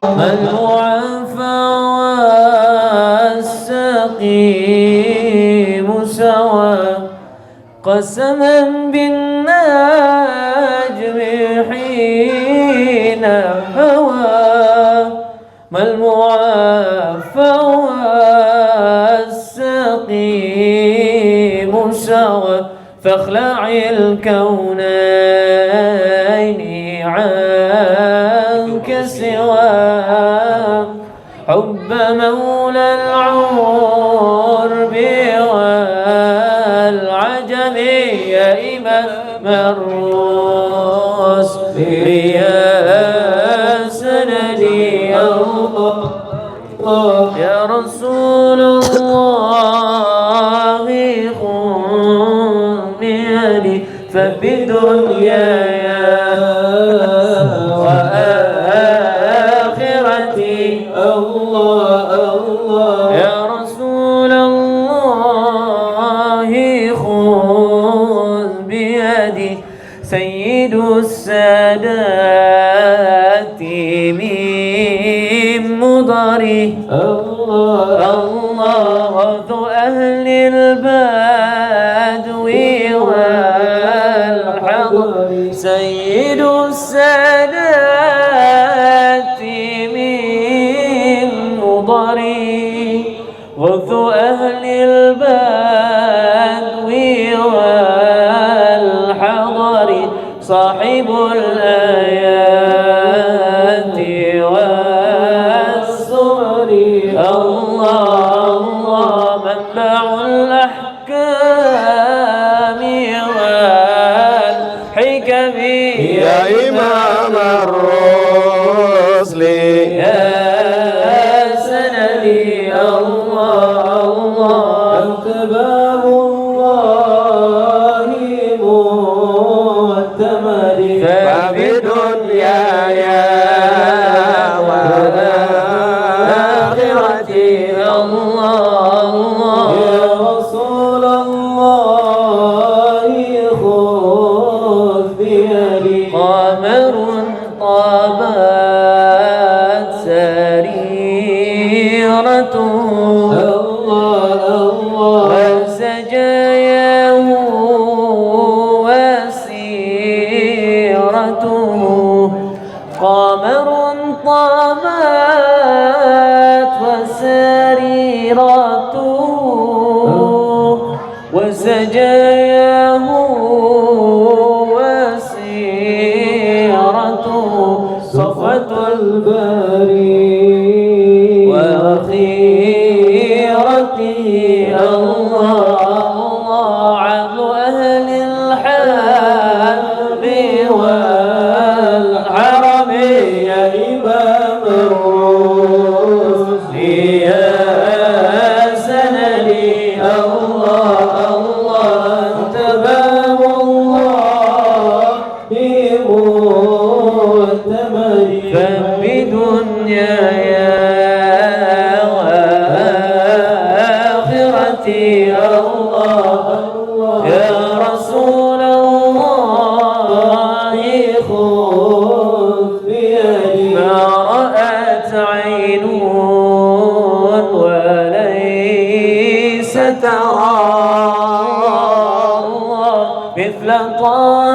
المعافى والسقيم سوى قسما بالنجم حين هوى ما المعافى والسقيم سوى فاخلع الكونين عنك سوى حب مولى العرب والعجم يا إمام الرسل يا سندي الله يا رسول الله خذ بيدي فبدنياي وآخرتي الله الله يا رسول الله خذ بيدي سيد السادات من مضري الله الله ذو أهل البدو والحضر سيد السادات من مضري وذو أهل البدو والحضر صاحب الآيات والسور الله الله منبع الأحكام والحكم يا إمام الرسل يا سندي الله الله أنت باب الله معتمد فبدنياي وآخرتي الله الله يا رسول الله خذ بيدي قمر طابت سريرته الله الله وسجاياه وسيرته قمر طابت وسريرته وسجاياه وسيرته صفوة البري وخيرتي الله الله عبد أهل الحب والحرم يا إمام الرسل يا سندي الله الله أنت باب الله بمؤتمر فبدنياي وآخرتي الله يا رسول الله خذ بيدي ما رأت عين وليس ترى مثل طه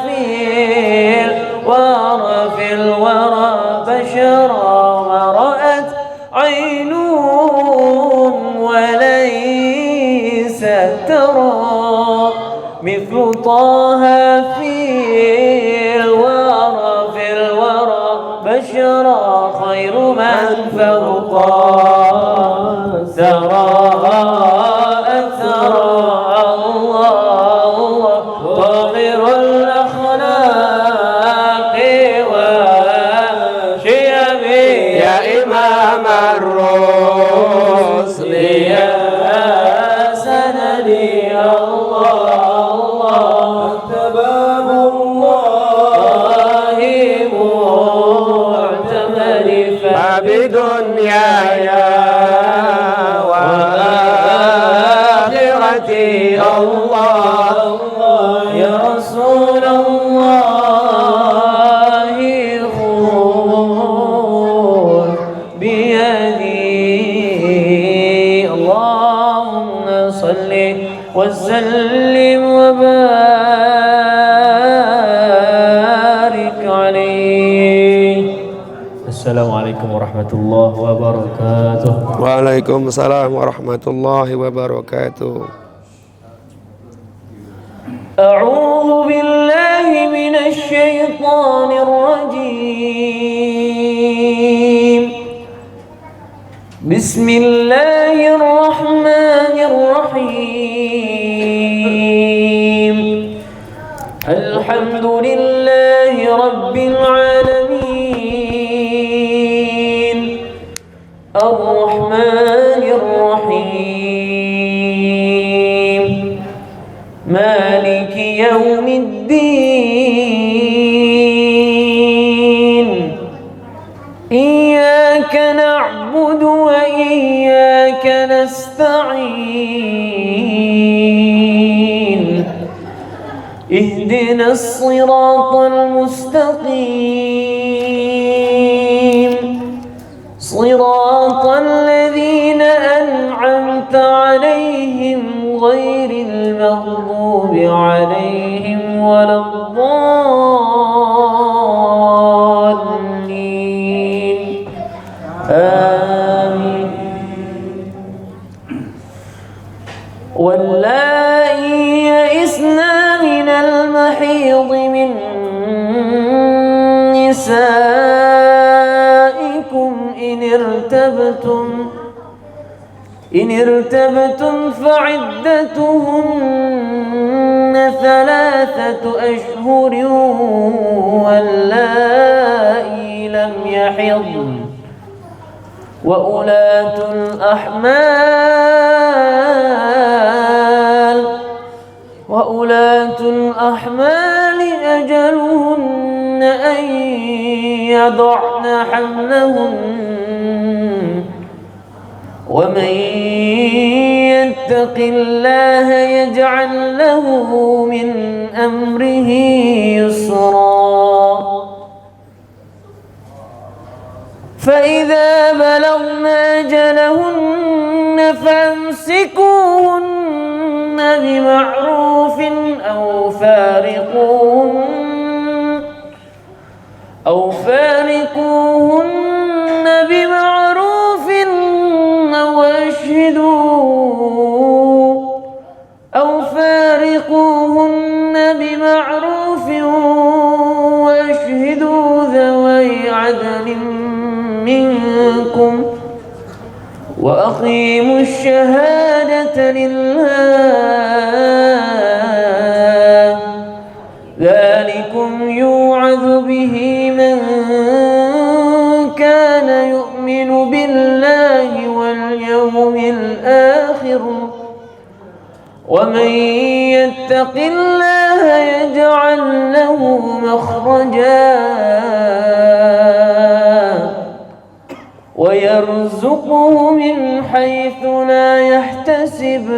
في الورى في الورى بشرا ورأت عين وليس ترى مثل طه في الورى في الورى بشرا خير من فوق سرى أثرى الله الله طاهر الأخلاق والشيم يا إمام الرسل يا سندي الله الله أنت باب الله معتمد فبدنياي وآخرتي الله يا رسول الله خذ وسلم وبارك عليه. السلام عليكم ورحمة الله وبركاته. Waalaikumsalam warahmatullahi wabarakatuh. أعوذ بالله من الشيطان الرجيم. بسم الله الرحمن الرحيم. الحمد لله رب العالمين الرحمن الرحيم مالك يوم الدين. إياك نعبد وإياك نستعين. اهدنا الصراط المستقيم صراط الذين أنعمت عليهم غير المغضوب عليهم ولا الضالين. آمين. واللائي يئسن من المحيض من نسائكم إن ارتبتم فعدتهن 3 أشهر واللائي لم يحضن وأولاة الأحمال أجلهن أن يضعن حملهن. ومن يتق الله يجعل له من أمره يسرا. فإذا بلغن أجلهن فامسكوهن بمعروف أو فارقوهن بمعروف واشهدوا ذوي عدل منكم وأقيموا الشهادة لله. ذلكم يوعظ به من كان يؤمن بالله واليوم الآخر. ومن يتق الله يجعل له مخرجا ويرزقه من حيث لا يحتسب.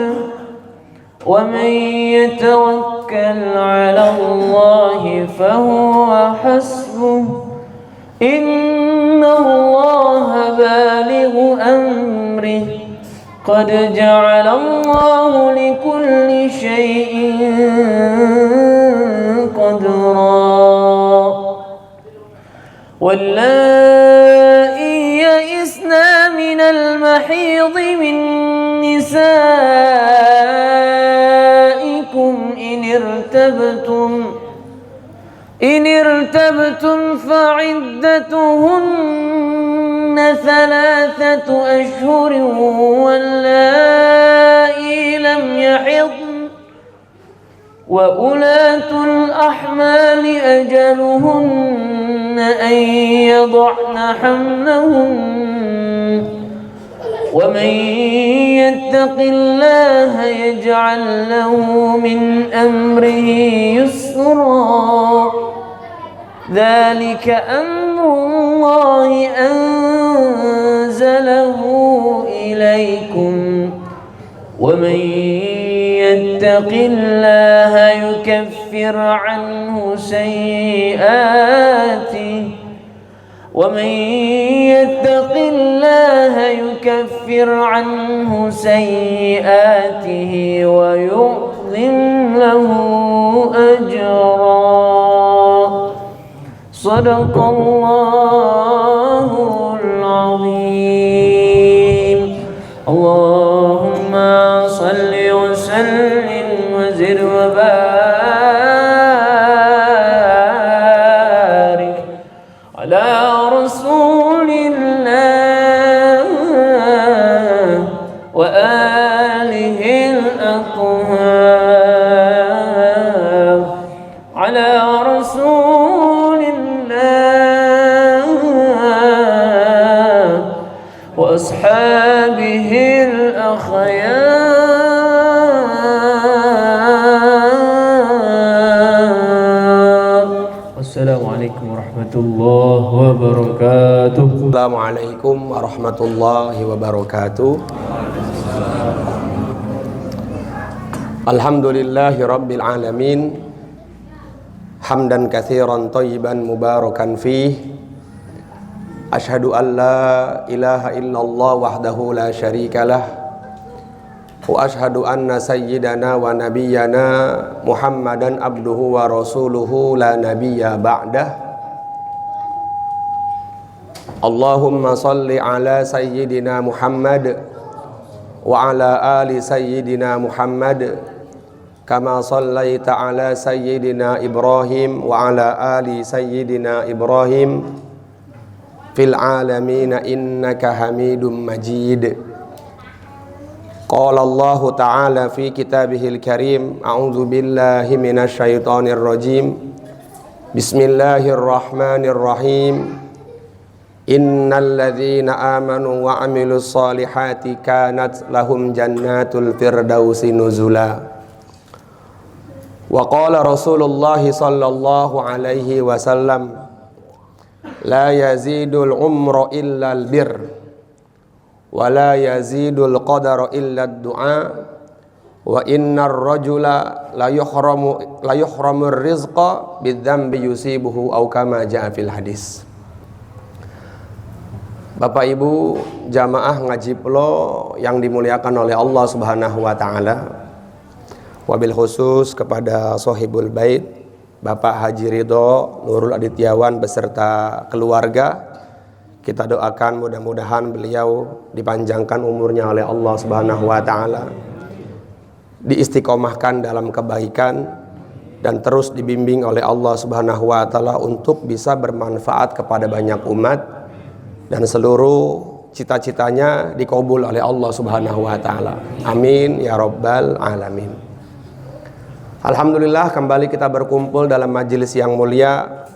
ومن يتوكل على الله فهو حسبه. إن الله بالغ أمره قد جعل الله لكل شيء قدرا. واللائي يئسن من المحيض من نسائكم إن ارتبتم فعدتهن 3 أشهر واللائي لم يحضن وأولاة الأحمال أجلهن أن يضعن حملهن. ومن يتق الله يجعل له من أمره يسرا. ذلك أمر الله أنزله إليكم. ومن يتق الله يكفر عنه سيئاته. ومن يتق الله يكفر عنه سيئاته ويعظم له أجرا صدق الله العظيم اللهم صل وسلم وزد وبارك على رسول الله وآله الأطهار على رسول الله وأصحابه الأخيار والسلام عليكم ورحمة الله وبركاته. Assalamualaikum warahmatullahi wabarakatuh. Alhamdulillahi rabbil alamin. Hamdan katsiran thayyiban mubarakan fih. Asyhadu an la ilaha illallah wahdahu la syarikalah. Wa asyhadu anna sayyidana wa nabiyyana Muhammadan abduhu wa rasuluhu la nabiyya ba'dah. Allahumma salli ala sayyidina Muhammad wa ala ali sayyidina Muhammad kama sallaita ala sayyidina Ibrahim wa ala ali sayyidina Ibrahim fil alamin innaka Hamidum Majid. Qala Allah ta'ala fi kitabihil karim a'udzu billahi minasy syaithanir rajim. Bismillahirrahmanirrahim. Innal ladzina amanu wa 'amilus solihati kanat lahum jannatul firdausi nuzula. Wa qala Rasulullah sallallahu alaihi wasallam la yazidul umra illa albir wa la yazidul qadara illa ad-du'a wa innar rajula la yuhramur rizqa bidzambi yusibuhu aw kama jaa fil hadis. Bapak Ibu jamaah ngaji Pelo yang dimuliakan oleh Allah Subhanahu wa taala. Wabil khusus kepada Sohibul Bait Bapak Haji Ridho Nurul Adityawan beserta keluarga, kita doakan mudah-mudahan beliau dipanjangkan umurnya oleh Allah Subhanahu wa taala, diistiqomahkan dalam kebaikan dan terus dibimbing oleh Allah Subhanahu wa taala untuk bisa bermanfaat kepada banyak umat dan seluruh cita-citanya dikabul oleh Allah Subhanahu wa taala. Amin ya rabbal alamin. Alhamdulillah kembali kita berkumpul dalam majelis yang mulia,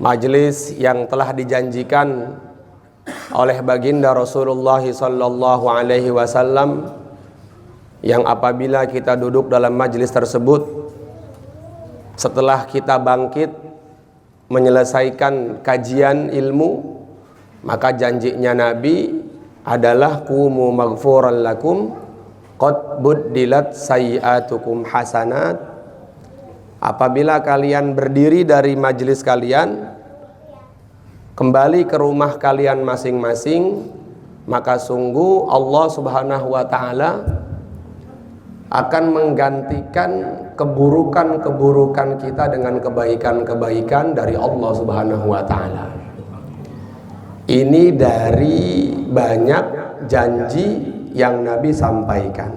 majelis yang telah dijanjikan oleh baginda Rasulullah sallallahu alaihi wasallam, yang apabila kita duduk dalam majelis tersebut setelah kita bangkit menyelesaikan kajian ilmu, maka janjinya Nabi adalah qumu maghfuran lakum qad buddilat sayyi'atukum hasanat. Apabila kalian berdiri dari majelis kalian kembali ke rumah kalian masing-masing, maka sungguh Allah Subhanahu wa taala akan menggantikan keburukan-keburukan kita dengan kebaikan-kebaikan dari Allah Subhanahu wa taala. Ini dari banyak janji yang Nabi sampaikan.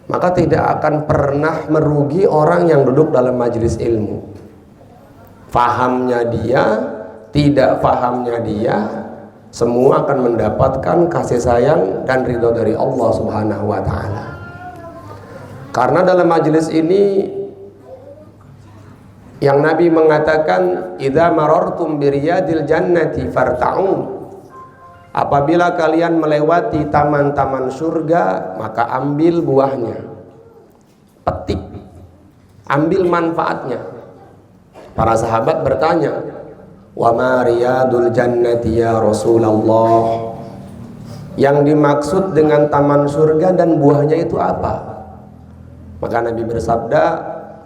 Maka tidak akan pernah merugi orang yang duduk dalam majelis ilmu. Fahamnya dia, tidak fahamnya dia, semua akan mendapatkan kasih sayang dan ridho dari Allah Subhanahu wa taala. Karena dalam majelis ini yang Nabi mengatakan idza marartum biriyadil jannati farta'u. Apabila kalian melewati taman-taman surga, maka ambil buahnya, petik, ambil manfaatnya. Para sahabat bertanya, wa ma riyadul jannati ya Rasulullah? Yang dimaksud dengan taman surga dan buahnya itu apa? Maka Nabi bersabda,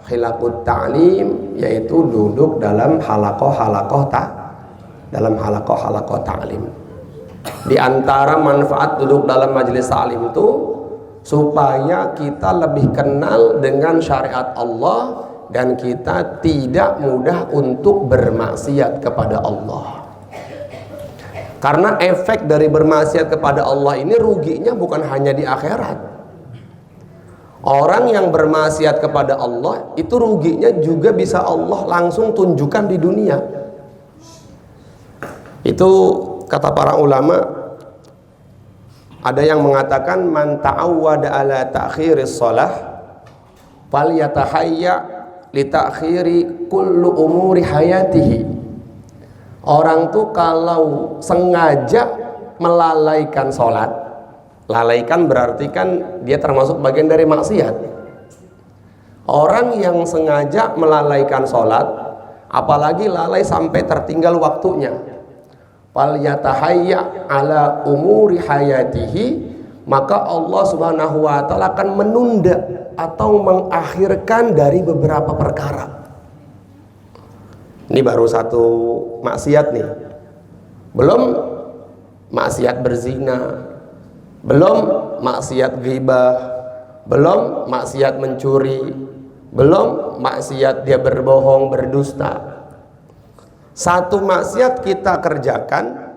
khilaqut ta'lim, yaitu duduk dalam halakoh ta'lim. Di antara manfaat duduk dalam majelis taklim itu supaya kita lebih kenal dengan syariat Allah dan kita tidak mudah untuk bermaksiat kepada Allah. Karena efek dari bermaksiat kepada Allah ini ruginya bukan hanya di akhirat. Orang yang bermaksiat kepada Allah itu ruginya juga bisa Allah langsung tunjukkan di dunia. Itu kata para ulama, ada yang mengatakan man ta'awwada ala ta'khiris shalah falyatahayya li ta'khiri kullu umuri hayatihi. Orang tuh kalau sengaja melalaikan sholat, lalaikan berarti kan dia termasuk bagian dari maksiat. Orang yang sengaja melalaikan sholat, apalagi lalai sampai tertinggal waktunya, fal yatahayya ala umuri hayatihi, maka Allah Subhanahu wa ta'ala akan menunda atau mengakhirkan dari beberapa perkara. Ini baru satu maksiat nih, belum maksiat berzina, belum maksiat ghibah, belum maksiat mencuri, belum maksiat dia berbohong, berdusta. Satu maksiat kita kerjakan,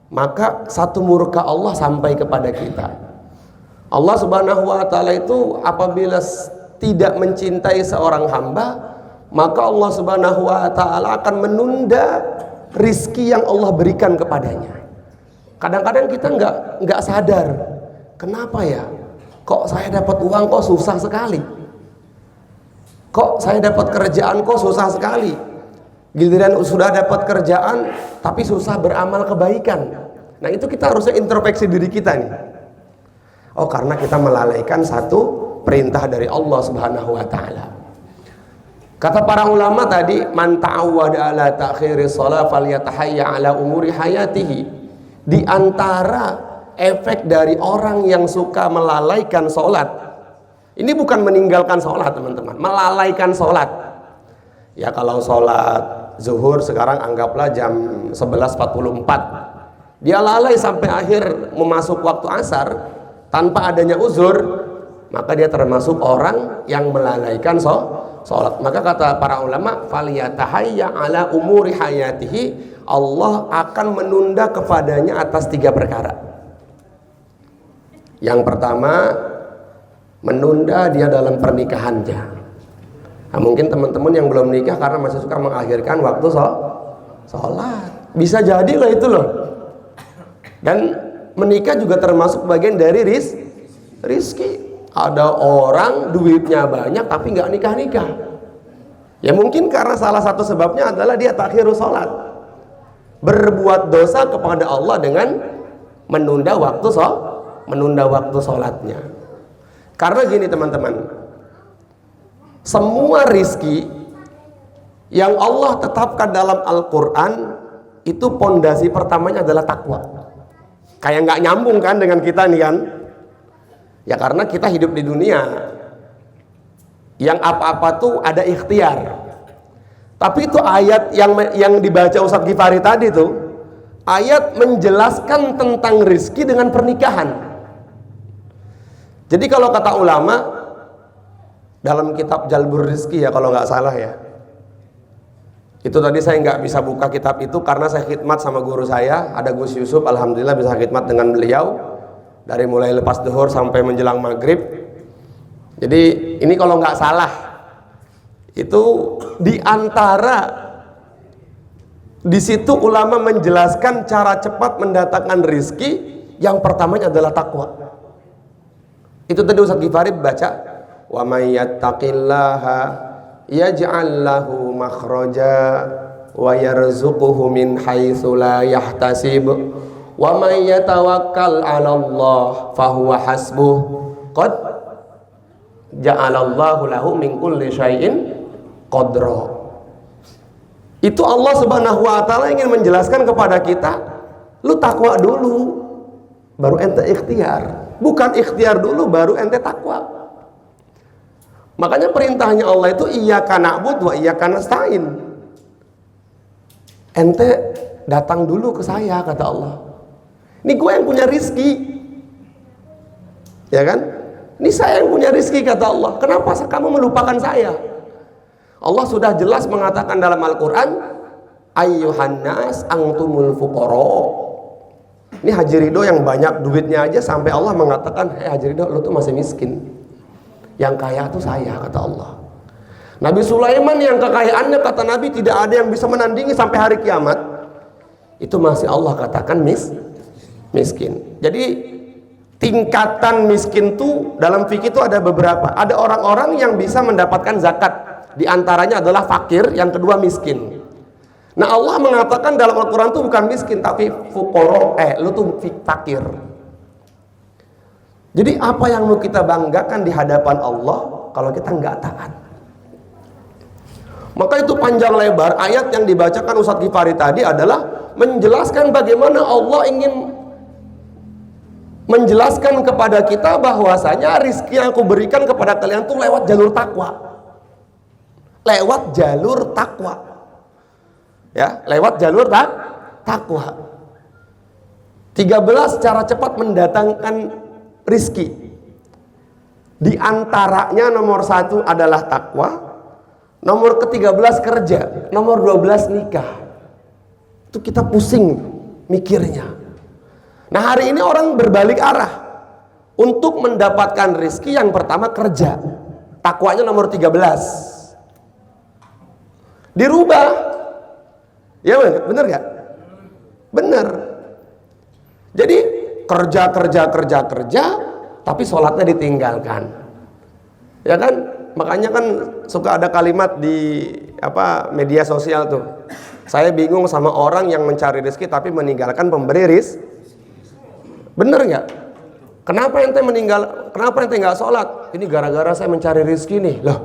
maka satu murka Allah sampai kepada kita. Allah Subhanahu wa ta'ala itu apabila tidak mencintai seorang hamba, maka Allah Subhanahu wa ta'ala akan menunda rizki yang Allah berikan kepadanya. Kadang-kadang kita nggak sadar, kenapa ya? Kok saya dapat uang kok susah sekali? Kok saya dapat kerjaan kok susah sekali? Giliran sudah dapat kerjaan tapi susah beramal kebaikan. Nah, itu kita harusnya introspeksi diri kita nih. Oh, karena kita melalaikan satu perintah dari Allah Subhanahu wa ta'ala. Kata para ulama tadi, man ta'awwada ala ta'khiris shalah falyatahayya ala umuri hayatihi. Di antara efek dari orang yang suka melalaikan sholat, ini bukan meninggalkan sholat teman-teman, melalaikan sholat. Ya, kalau sholat zuhur sekarang anggaplah jam 11.44, dia lalai sampai akhir memasuk waktu asar tanpa adanya uzur, maka dia termasuk orang yang melalaikan sholat. Maka kata para ulama, faliyatahayya ala umuri hayatihi, Allah akan menunda kepadanya atas 3 perkara. Yang pertama, menunda dia dalam pernikahannya. Nah, mungkin teman-teman yang belum nikah karena masih suka mengakhirkan waktu sholat, bisa jadi loh itu loh. Dan menikah juga termasuk bagian dari rizki. Ada orang duitnya banyak tapi nggak nikah-nikah. Ya mungkin karena salah satu sebabnya adalah dia takhirus sholat, berbuat dosa kepada Allah dengan menunda waktu sholatnya. Karena gini teman-teman, semua rizki yang Allah tetapkan dalam Al-Quran itu pondasi pertamanya adalah takwa. Kayak nggak nyambung kan dengan kita nih kan? Ya karena kita hidup di dunia yang apa-apa tuh ada ikhtiar. Tapi itu ayat yang dibaca Ustadz Ghifari tadi tuh, ayat menjelaskan tentang rizki dengan pernikahan. Jadi kalau kata ulama dalam kitab Jalbur Rizki, ya kalau nggak salah ya, itu tadi saya nggak bisa buka kitab itu karena saya khidmat sama guru saya, ada Gus Yusuf, alhamdulillah bisa khidmat dengan beliau dari mulai lepas duhur sampai menjelang maghrib. Jadi ini kalau nggak salah itu diantara di situ ulama menjelaskan cara cepat mendatangkan rizki, yang pertamanya adalah takwa. Itu tadi Ustadz Ghifari baca, wa may yattaqillaha yaj'al lahu makhraja wa yarzuquhu min haitsu la yahtasib wa may yatawakkal 'ala Allah fahuwa hasbuh qad ja'alallahu lahu min kulli syai'in qadra. Itu Allah Subhanahu wa ta'ala ingin menjelaskan kepada kita, lu takwa dulu baru ente ikhtiar, bukan ikhtiar dulu baru ente takwa. Makanya perintahnya Allah itu iyyaka na'budu wa iyyaka nasta'in. Ente datang dulu ke saya, kata Allah. Ini gue yang punya rizki, ya kan? Ini saya yang punya rizki, kata Allah. Kenapa kamu melupakan saya? Allah sudah jelas mengatakan dalam Al-Quran, ayyuhan nas antumul fuqara. Ini Haji Ridho yang banyak duitnya aja sampai Allah mengatakan, Haji Ridho, lu tuh masih miskin. Yang kaya tuh saya, kata Allah. Nabi Sulaiman yang kekayaannya, kata Nabi, tidak ada yang bisa menandingi sampai hari kiamat. Itu masih Allah katakan miskin. Jadi tingkatan miskin tuh dalam fikih itu ada beberapa. Ada orang-orang yang bisa mendapatkan zakat. Di antaranya adalah fakir, yang kedua miskin. Nah, Allah mengatakan dalam Al-Quran tuh bukan miskin, tapi fuqara, lu tuh fakir. Jadi apa yang mau kita banggakan di hadapan Allah kalau kita nggak taat? Maka itu panjang lebar ayat yang dibacakan Ustadz Ghifari tadi adalah menjelaskan bagaimana Allah ingin menjelaskan kepada kita bahwasanya rizki yang aku berikan kepada kalian tuh lewat jalur takwa. Lewat jalur takwa. Ya, lewat jalur takwa. 13 cara cepat mendatangkan rizki. Di antaranya nomor 1 adalah takwa, nomor ke-13 kerja, nomor 12 nikah. Itu kita pusing mikirnya. Nah, hari ini orang berbalik arah. Untuk mendapatkan rizki yang pertama kerja. Takwanya nomor 13. Dirubah. Ya bener gak? Bener. Jadi kerja tapi sholatnya ditinggalkan, ya kan? Makanya kan suka ada kalimat di media sosial tuh, saya bingung sama orang yang mencari rezeki tapi meninggalkan pemberi rizki. Bener nggak? Kenapa ente nggak sholat? Ini gara-gara saya mencari rizki nih. Loh,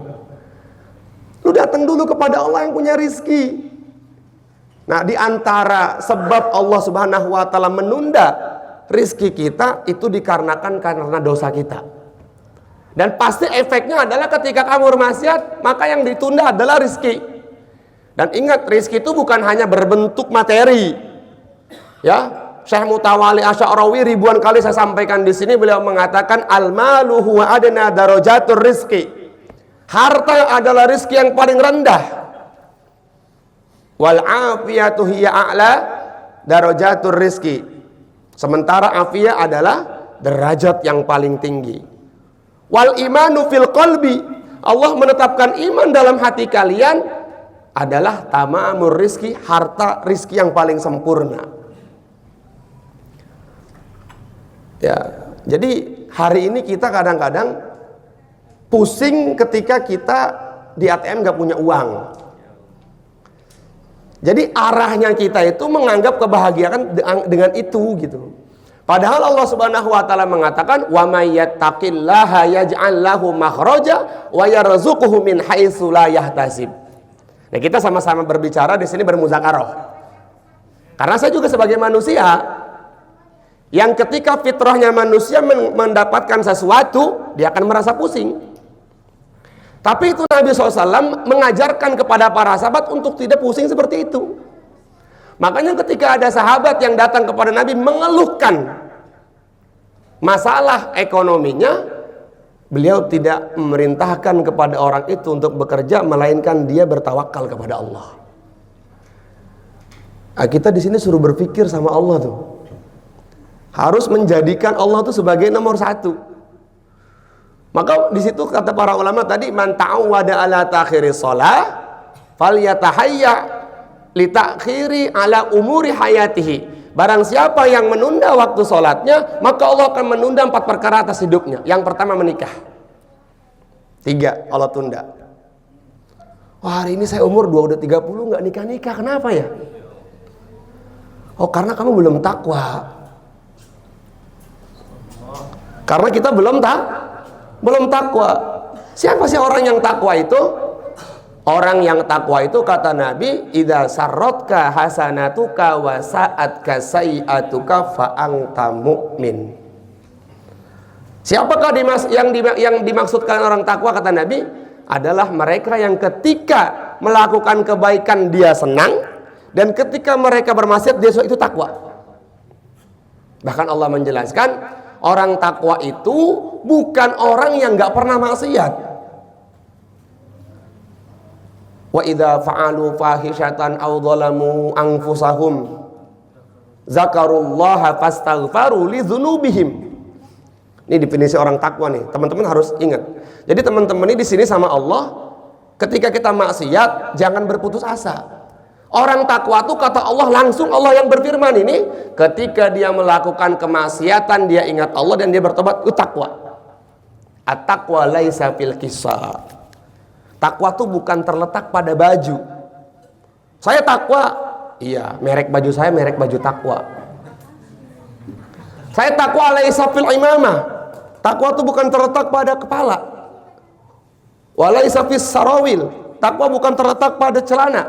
lu datang dulu kepada Allah yang punya rizki. Nah, di antara sebab Allah Subhanahu wa taala menunda rizki kita itu dikarenakan karena dosa kita. Dan pasti efeknya adalah ketika kamu bermaksiat, maka yang ditunda adalah rizki. Dan ingat, rizki itu bukan hanya berbentuk materi. Ya, Syekh Mutawali Asy'arawi ribuan kali saya sampaikan di sini, beliau mengatakan al-malu huwa adna darajatur rizki. Harta adalah rizki yang paling rendah. Wal afiyatu hiya a'la darajatur rizki. Sementara afiyah adalah derajat yang paling tinggi. Wal imanu fil qalbi, Allah menetapkan iman dalam hati kalian adalah tamamur rizki, harta rizki yang paling sempurna. Ya, jadi hari ini kita kadang-kadang pusing ketika kita di ATM gak punya uang. Jadi arahnya kita itu menganggap kebahagiaan dengan itu gitu. Padahal Allah Subhanahu wa taala mengatakan wa may yattaqillaha yaj'al lahu makhraja wa yarzuquhu min haitsu la yahtasib. Nah, kita sama-sama berbicara di sini bermuzakarah. Karena saya juga sebagai manusia yang ketika fitrahnya manusia mendapatkan sesuatu, dia akan merasa pusing. Tapi itu Nabi SAW mengajarkan kepada para sahabat untuk tidak pusing seperti itu. Makanya ketika ada sahabat yang datang kepada Nabi mengeluhkan masalah ekonominya, beliau tidak memerintahkan kepada orang itu untuk bekerja, melainkan dia bertawakal kepada Allah. Nah, kita di sini suruh berpikir sama Allah tuh. Harus menjadikan Allah itu sebagai nomor 1. Maka di situ kata para ulama tadi, man ta'awwada ala ta'khiri shalah falyatahayya li ta'khiri ala umuri hayatihi. Barang siapa yang menunda waktu sholatnya, maka Allah akan menunda 4 perkara atas hidupnya. Yang pertama menikah. 3 Allah tunda. Wah, hari ini saya umur udah 30 nggak nikah-nikah. Kenapa ya? Oh, karena kamu belum takwa. Karena kita belum takwa. Siapa sih orang yang takwa itu? Orang yang takwa itu kata Nabi, idza sarratka hasanatuka wa sa'atka sayi'atuka fa anta mu'min. Siapakah yang dimaksudkan orang takwa kata Nabi? Adalah mereka yang ketika melakukan kebaikan dia senang, dan ketika mereka bermaksiat dia itu takwa. Bahkan Allah menjelaskan, orang takwa itu bukan orang yang nggak pernah maksiat. Wa idza fa'alu fahishatan aw dhalamu anfusahum zakarullaha fastaghfaru lidzunubihim. Ini definisi orang takwa nih, teman-teman harus ingat. Jadi teman-teman ini di sini sama Allah, ketika kita maksiat jangan berputus asa. Orang takwa itu kata Allah langsung, Allah yang berfirman ini, ketika dia melakukan kemaksiatan dia ingat Allah dan dia bertobat, itu takwa. At-taqwa laisa fil qissa. Takwa itu bukan terletak pada baju. Saya takwa, iya, merek baju saya merek baju takwa. Saya takwa laisa fil imamah. Takwa itu bukan terletak pada kepala. Walaisa fis sarawil. Takwa bukan terletak pada celana.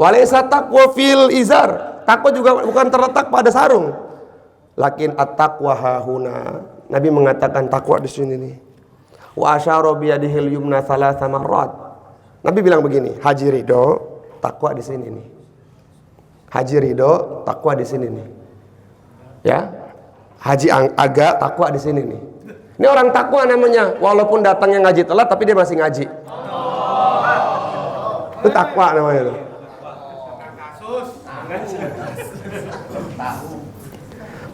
Walaysa taqwa fil izar. Takwa juga bukan terletak pada sarung. Lakin at-taqwa hahuna. Nabi mengatakan takwa di sini nih. Wa asyara bi yadihil yumna thalatha marrat. Nabi bilang begini, Haji Ridho, takwa di sini nih. Haji Ridho, takwa di sini nih. Ya. Haji Aga, takwa di sini nih. Ini orang takwa namanya, walaupun datangnya ngaji telat tapi dia masih ngaji. Itu takwa namanya itu.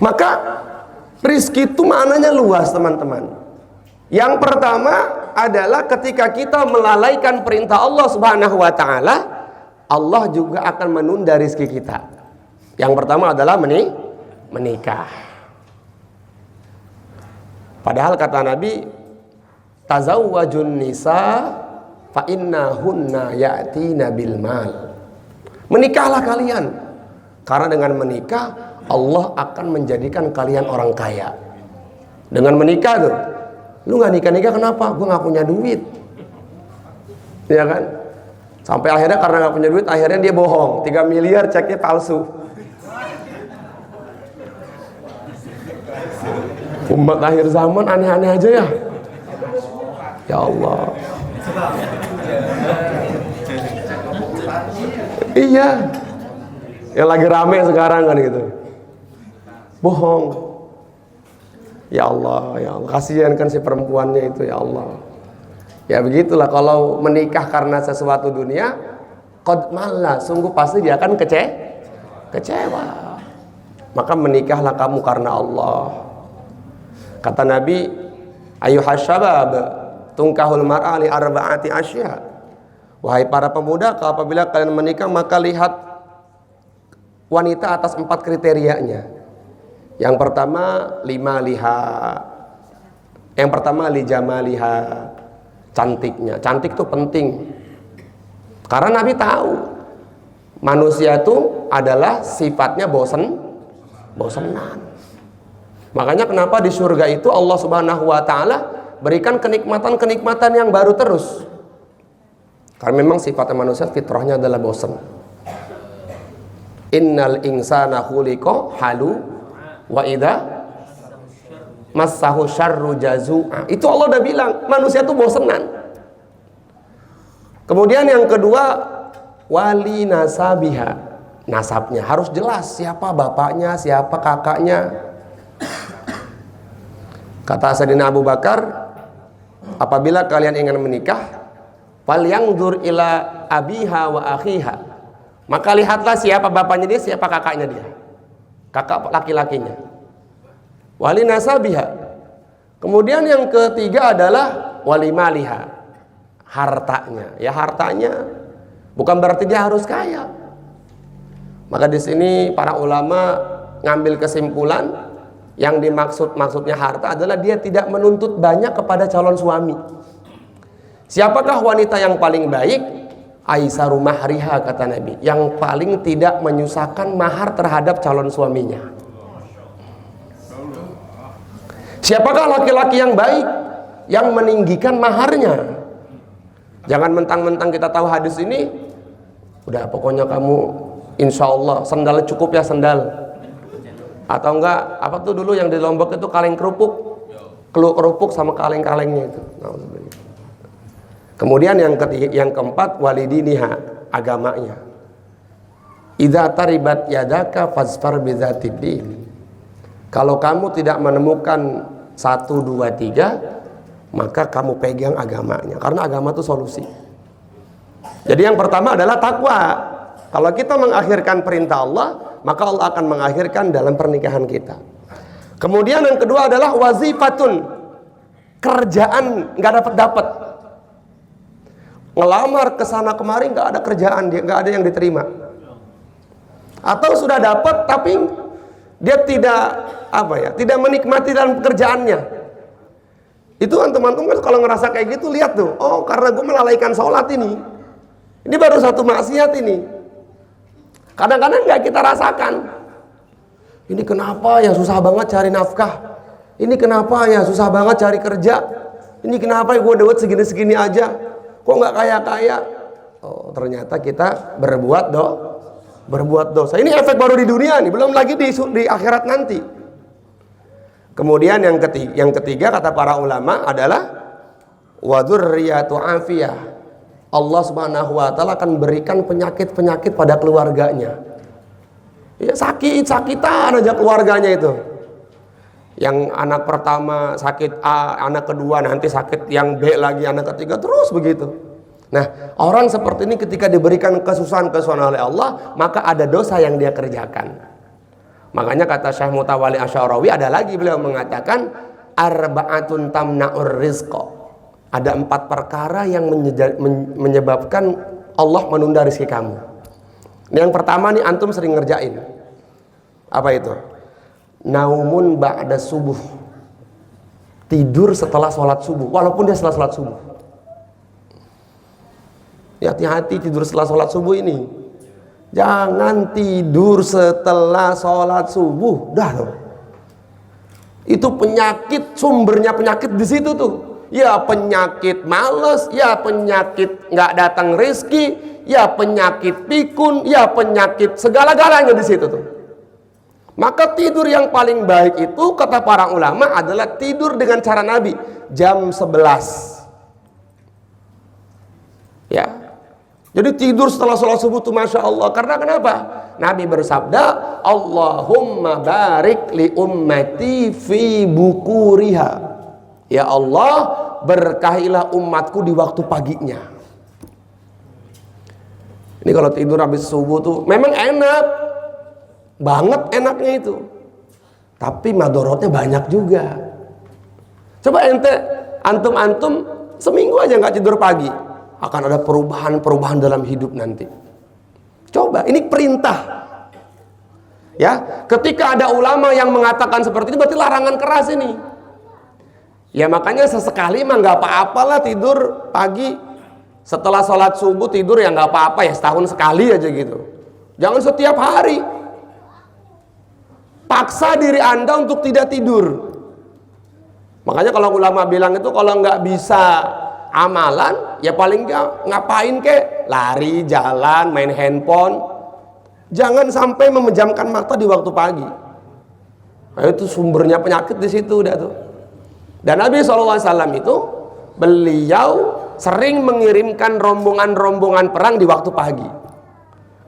Maka rizki itu maknanya luas teman-teman. Yang pertama adalah ketika kita melalaikan perintah Allah Subhanahu wa taala, Allah juga akan menunda rizki kita. Yang pertama adalah menikah. Padahal kata Nabi, tazawwajun nisa fa innahunna ya'tina bil mal. Menikahlah kalian, karena dengan menikah Allah akan menjadikan kalian orang kaya. Dengan menikah tuh, lu nggak nikah kenapa? Gue nggak punya duit, ya kan? Sampai akhirnya karena nggak punya duit, akhirnya dia bohong, 3 miliar ceknya palsu. Umat akhir zaman aneh-aneh aja ya. Ya Allah. Iya. Yang lagi rame sekarang kan gitu. Bohong. Ya Allah, ya Allah. Kasihan kan si perempuannya itu, ya Allah. Ya begitulah, kalau menikah karena sesuatu dunia, qad malla, sungguh pasti dia akan kecewa. Maka menikahlah kamu karena Allah. Kata Nabi, ayyuhas syabab tungkahul mar'a li arba'ati asya. Wahai para pemuda, apabila kalian menikah maka lihat wanita atas 4 kriterianya. Yang pertama lima liha. Yang pertama li jamaliha, cantiknya. Cantik itu penting. Karena Nabi tahu manusia itu adalah sifatnya bosenan. Makanya kenapa di surga itu Allah Subhanahu wa taala berikan kenikmatan-kenikmatan yang baru terus. Karena memang sifatnya manusia, fitrahnya adalah bosan. Innal insana khuliqa halu wa idza massahu syarru jazua. Itu Allah udah bilang, manusia itu bosenan. Kemudian yang kedua, wali nasabiha. Nasabnya harus jelas, siapa bapaknya, siapa kakaknya. Kata Sayyidina Abu Bakar, apabila kalian ingin menikah, falyanzur ila abiha wa akhiha. Maka lihatlah siapa bapaknya dia, siapa kakaknya dia. Kakak laki-lakinya. Wali nasabiha. Kemudian yang ketiga adalah wali maliha. Hartanya. Ya hartanya bukan berarti dia harus kaya. Maka di sini para ulama ngambil kesimpulan, yang maksudnya harta adalah dia tidak menuntut banyak kepada calon suami. Siapakah wanita yang paling baik? Aisaru mahriha, kata Nabi, yang paling tidak menyusahkan mahar terhadap calon suaminya. Siapakah laki-laki yang baik? Yang meninggikan maharnya. Jangan mentang-mentang kita tahu hadis ini, udah pokoknya kamu insya Allah sendal cukup ya sendal. Atau enggak, apa tuh dulu yang di Lombok itu kaleng kerupuk, kerupuk sama kaleng-kalengnya itu. Kemudian yang keempat, walidiniha, agamanya. Idza taribat yadaka fazfar bidzatid din. Kalau kamu tidak menemukan 1, 2, 3, maka kamu pegang agamanya, karena agama itu solusi. Jadi yang pertama adalah takwa. Kalau kita mengakhirkan perintah Allah, maka Allah akan mengakhirkan dalam pernikahan kita. Kemudian yang kedua adalah wazifatun, kerjaan nggak dapat. Ngelamar kesana kemari nggak ada kerjaan, dia nggak ada yang diterima. Atau sudah dapat tapi dia tidak menikmati dalam pekerjaannya. Itu kan teman-teman kalau ngerasa kayak gitu, lihat tuh, oh karena gue melalaikan sholat ini baru satu maksiat ini. Kadang-kadang nggak kita rasakan. Ini kenapa ya susah banget cari nafkah? Ini kenapa ya susah banget cari kerja? Ini kenapa ya gue dapat segini-segini aja? Kok nggak kaya-kaya? Oh, ternyata kita berbuat dosa. Ini efek baru di dunia nih, belum lagi di akhirat nanti. Kemudian yang ketiga kata para ulama adalah wadurriyatu afiyah. Allah Subhanahu wa taala akan berikan penyakit-penyakit pada keluarganya. Ya sakitan aja keluarganya itu. Yang anak pertama sakit A, anak kedua nanti sakit yang B lagi, anak ketiga terus begitu. Nah, orang seperti ini ketika diberikan kesusahan-kesusahan oleh Allah, maka ada dosa yang dia kerjakan. Makanya kata Syekh Mutawalli Asy'arawi, ada lagi beliau mengatakan arba'atun tamna'ur rizqa. Ada 4 perkara yang menyebabkan Allah menunda rezeki kamu. Yang pertama nih antum sering ngerjain. Apa itu? Naumun ba'da subuh. Tidur setelah sholat subuh, walaupun dia setelah sholat subuh. Ya, hati-hati tidur setelah sholat subuh ini. Jangan tidur setelah sholat subuh. Dah tuh. Itu penyakit, sumbernya penyakit di situ tuh. Ya penyakit males, ya penyakit nggak datang rezeki, ya penyakit pikun, ya penyakit segala-galanya di situ tuh. Maka tidur yang paling baik itu kata para ulama adalah tidur dengan cara Nabi jam 11. Ya. Jadi tidur setelah sholat subuh itu Masya Allah. Karena kenapa? Nabi bersabda, Allahumma barik li ummati fi bukuriha. Ya Allah, berkahilah umatku di waktu paginya. Ini kalau tidur habis subuh tuh memang enak banget, enaknya itu. Tapi madorotnya banyak juga. Coba antum seminggu aja nggak tidur pagi, akan ada perubahan dalam hidup nanti. Coba, ini perintah. Ya, ketika ada ulama yang mengatakan seperti ini, berarti larangan keras ini. Ya makanya sesekali mah nggak apa-apalah tidur pagi setelah sholat subuh, tidur ya nggak apa-apa ya, setahun sekali aja gitu. Jangan setiap hari. Paksa diri Anda untuk tidak tidur. Makanya kalau ulama bilang itu kalau nggak bisa amalan, ya paling nggak ngapain kek, lari, jalan, main handphone. Jangan sampai memejamkan mata di waktu pagi. Nah, itu sumbernya penyakit di situ udah tuh. Dan Nabi SAW itu beliau sering mengirimkan rombongan-rombongan perang di waktu pagi.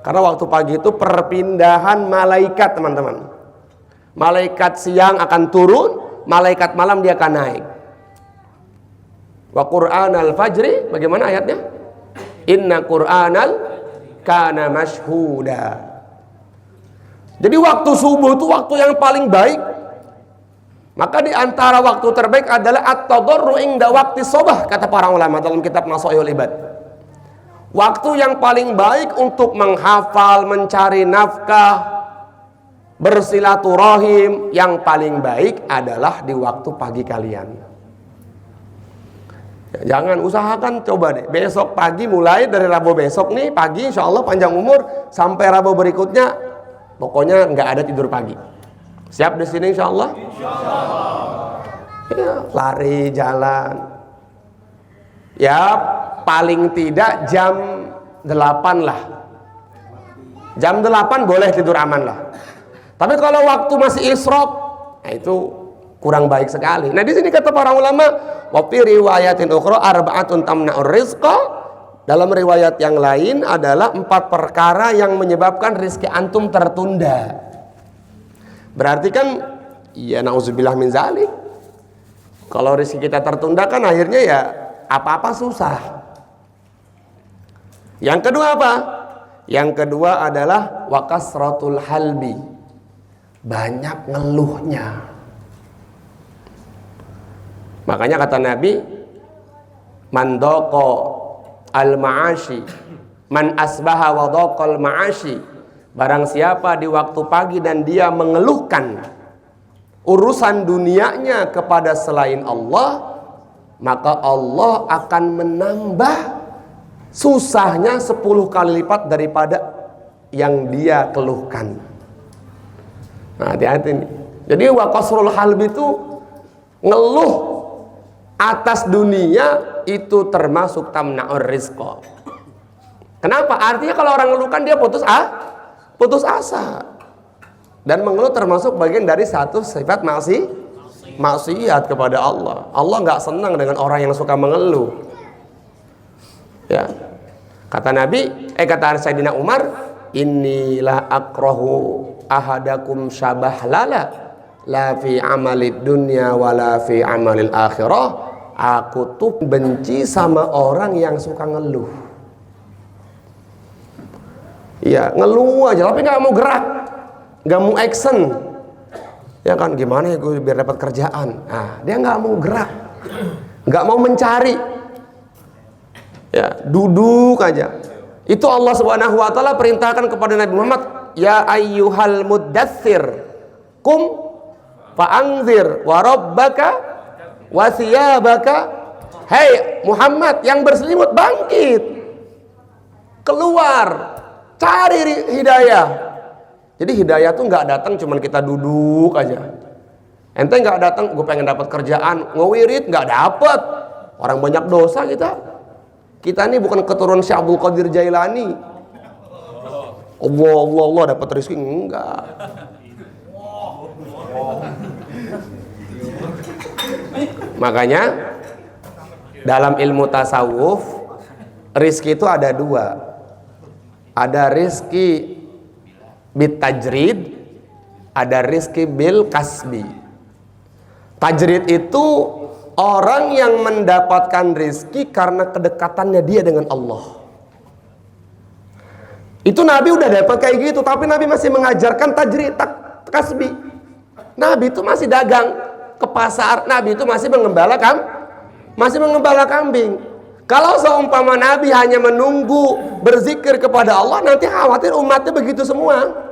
Karena waktu pagi itu perpindahan malaikat, teman-teman. Malaikat siang akan turun, malaikat malam dia akan naik. Wa Qur'anal fajri, bagaimana ayatnya? Inna Qur'anal kana mashhuda. Jadi waktu subuh itu waktu yang paling baik. Maka di antara waktu terbaik adalah at-tadarru inda waqti sobah, kata para ulama dalam kitab Nasaihul Ibad. Waktu yang paling baik untuk menghafal, mencari nafkah, bersilaturahim, yang paling baik adalah di waktu pagi kalian. Ya, jangan, usahakan coba deh besok pagi, mulai dari Rabu besok nih pagi, insya Allah panjang umur sampai Rabu berikutnya, pokoknya nggak ada tidur pagi. Siap di sini insya Allah? Ya, lari, jalan. Ya paling tidak jam 8 lah. Jam 8 boleh tidur aman lah. Tapi kalau waktu masih isyraq, nah itu kurang baik sekali. Nah di sini kata para ulama, wa fi riwayatin ukhra arba'atun tamna'ur rizqa. Dalam riwayat yang lain adalah 4 perkara yang menyebabkan rezeki antum tertunda. Berarti kan Ya nauzubillah min zalik. Kalau rezeki kita tertunda kan akhirnya ya apa-apa susah. Yang kedua apa? Yang kedua adalah wa kasratul halbi. Banyak ngeluhnya. Makanya kata Nabi, man daqa al-ma'ashi, man asbaha wa daqal ma'ashi. Barang siapa di waktu pagi dan dia mengeluhkan urusan dunianya kepada selain Allah, maka Allah akan menambah susahnya 10 kali lipat daripada yang dia keluhkan. Nah, hati-hati nih. Jadi wa kasrul halbi itu ngeluh atas dunia itu termasuk tamna'ur rizqa. Kenapa? Artinya kalau orang ngeluhkan dia putus asa. Dan mengeluh termasuk bagian dari satu sifat maksiat kepada Allah. Allah nggak senang dengan orang yang suka mengeluh. Ya. Kata Sayyidina Umar, "Inilah akrahu ahadakum syabahlala la fi amalid dunya wala fi amalil akhirah." Aku tuh benci sama orang yang suka ngeluh. Iya, ngeluh aja tapi nggak mau gerak, nggak mau action. Ya kan, gimana ya gue biar dapat kerjaan? Nah, dia nggak mau gerak, nggak mau mencari. Ya, duduk aja. Itu Allah Subhanahu wa taala perintahkan kepada Nabi Muhammad, ya ayyuhal muddatsir qum fa'anzir wa rabbaka wa thiyabaka. Hei Muhammad yang berselimut, bangkit, keluar, cari hidayah. Jadi hidayah tuh nggak datang cuman kita duduk aja. Ente nggak datang, gue pengen dapat kerjaan, ngewirid nggak dapat. Orang banyak dosa kita. Kita ini bukan keturunan Syekh Abdul Qadir Jailani. Allah dapat rezeki enggak. Makanya dalam ilmu tasawuf rizki itu ada dua. Ada rizki bit tajrid, ada rizki bil kasbi. Tajrid itu orang yang mendapatkan rizki karena kedekatannya dia dengan Allah. Itu Nabi udah dapat kayak gitu, tapi Nabi masih mengajarkan tajrid kasbi. Nabi itu masih dagang ke pasar, Nabi itu masih mengembala kambing. Kalau seumpama Nabi hanya menunggu berzikir kepada Allah, nanti khawatir umatnya begitu semua.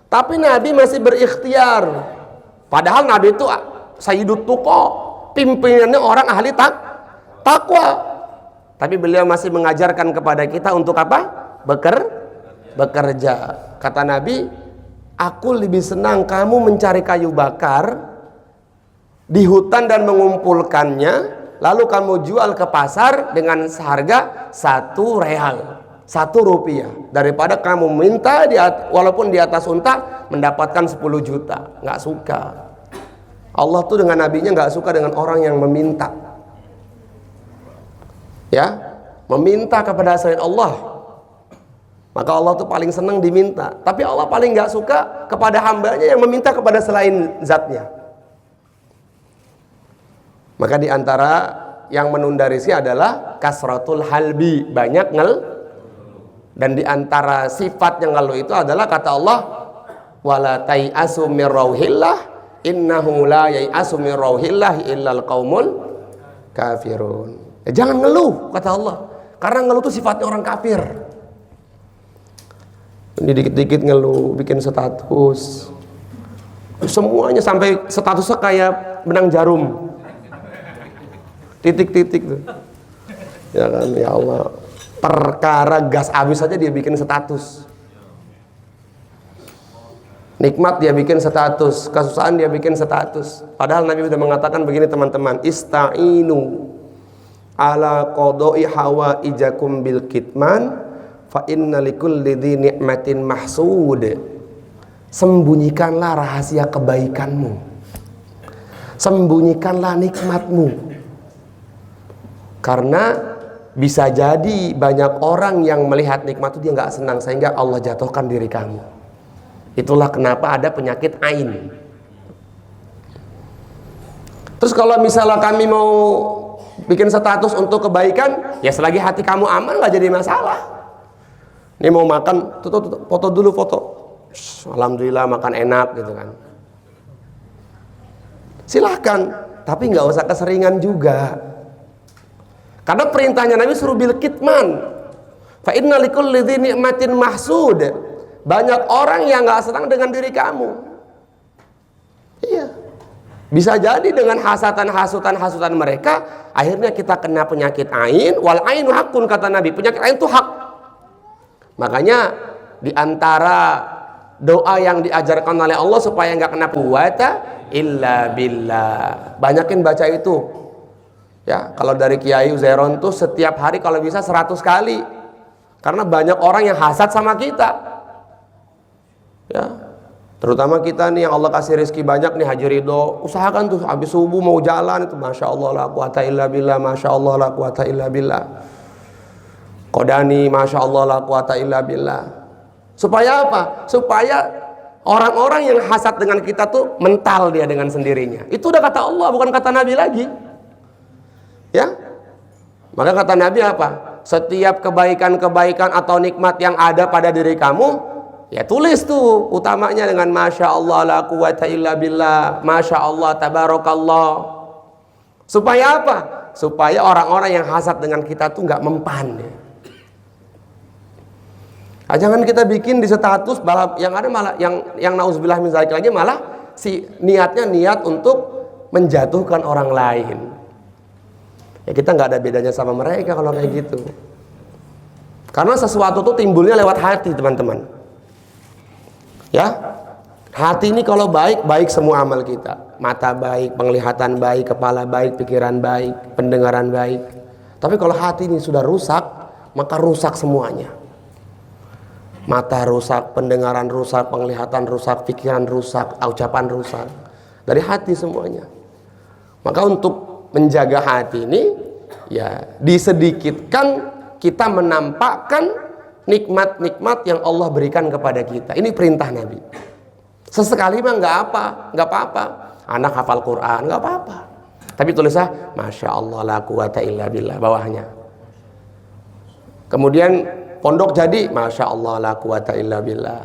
Tapi Nabi masih berikhtiar. Padahal Nabi itu sayyidut tuqa, pimpinannya orang ahli takwa. Tapi beliau masih mengajarkan kepada kita untuk apa? Bekerja. Kata Nabi, aku lebih senang kamu mencari kayu bakar di hutan dan mengumpulkannya, lalu kamu jual ke pasar dengan seharga 1 real, 1 rupiah, daripada kamu minta walaupun di atas unta mendapatkan 10 juta. Nggak suka. Allah tuh dengan nabinya nggak suka dengan orang yang meminta. Ya, meminta kepada selain Allah. Maka Allah tuh paling senang diminta. Tapi Allah paling nggak suka kepada hambanya yang meminta kepada selain zatnya. Maka di antara yang menunda rezeki adalah kasratul halbi, banyak dan di antara sifat yang ngeluh itu adalah kata Allah, wala tai'asu mir rauhillah innahu la yai'asu mir rauhillah illal qaumul kafirun. Jangan ngeluh kata Allah, karena ngeluh itu sifatnya orang kafir. Ini dikit-dikit ngeluh, bikin status, semuanya sampai statusnya kayak benang jarum, titik-titik tuh. Ya kan, ya Allah, perkara gas habis saja dia bikin status. Nikmat dia bikin status, kesusahan dia bikin status. Padahal Nabi sudah mengatakan begini teman-teman, ista'inu ala qada'i hawaijakum bil kitman fa inna likulli dhi ni'matin mahsud. Sembunyikanlah rahasia kebaikanmu, sembunyikanlah nikmatmu, karena bisa jadi banyak orang yang melihat nikmat itu dia nggak senang, sehingga Allah jatuhkan diri kamu. Itulah kenapa ada penyakit ain. Terus kalau misalnya kami mau bikin status untuk kebaikan, ya selagi hati kamu aman nggak jadi masalah. Ini mau makan, tuh, foto dulu foto. Alhamdulillah makan enak gitu kan. Silahkan, tapi nggak usah keseringan juga. Karena perintahnya Nabi suruh bil kitman. Fa inna likulli dzi ni'matin mahsud. Banyak orang yang nggak senang dengan diri kamu. Iya. Bisa jadi dengan hasutan mereka, akhirnya kita kena penyakit ain. Wal ainu hakun, kata Nabi. Penyakit ain itu hak. Makanya di antara doa yang diajarkan oleh Allah supaya nggak kena quwata illa billah. Banyakin baca itu. Ya, kalau dari Kiai Uzairon tuh setiap hari kalau bisa 100 kali. Karena banyak orang yang hasad sama kita. Ya. Terutama kita nih yang Allah kasih rezeki banyak nih, Haji Ridho, usahakan tuh habis subuh mau jalan itu Masya Allah la quwata illa billah, Masya Allah la quwata illa billah. Kodani, Masya Allah la quwata illa billah. Supaya apa? Supaya orang-orang yang hasad dengan kita tuh mental dia dengan sendirinya. Itu udah kata Allah, bukan kata Nabi lagi. Ya, maka kata Nabi apa? Setiap kebaikan-kebaikan atau nikmat yang ada pada diri kamu, ya tulis tuh utamanya dengan Masya Allah la quwata illa billah, Masya Allah tabarakallah. Supaya apa? Supaya orang-orang yang hasad dengan kita tuh nggak mempan. Nah, jangan kita bikin di status yang ada malah yang nauzubillah min dzalik lagi malah si niatnya niat untuk menjatuhkan orang lain. Ya kita nggak ada bedanya sama mereka kalau kayak gitu. Karena sesuatu tuh timbulnya lewat hati, teman-teman. Ya, hati ini kalau baik, baik semua amal kita. Mata baik, penglihatan baik, kepala baik, pikiran baik, pendengaran baik. Tapi kalau hati ini sudah rusak, maka rusak semuanya. Mata rusak, pendengaran rusak, penglihatan rusak, pikiran rusak, ucapan rusak. Dari hati semuanya. Maka untuk menjaga hati ini, ya disedikitkan kita menampakkan nikmat-nikmat yang Allah berikan kepada kita. Ini perintah Nabi. Sesekali mah nggak apa-apa. Anak hafal Quran nggak apa-apa. Tapi tulislah Masya Allah la quwata illa billah bawahnya. Kemudian pondok jadi Masya Allah la quwata illa billah.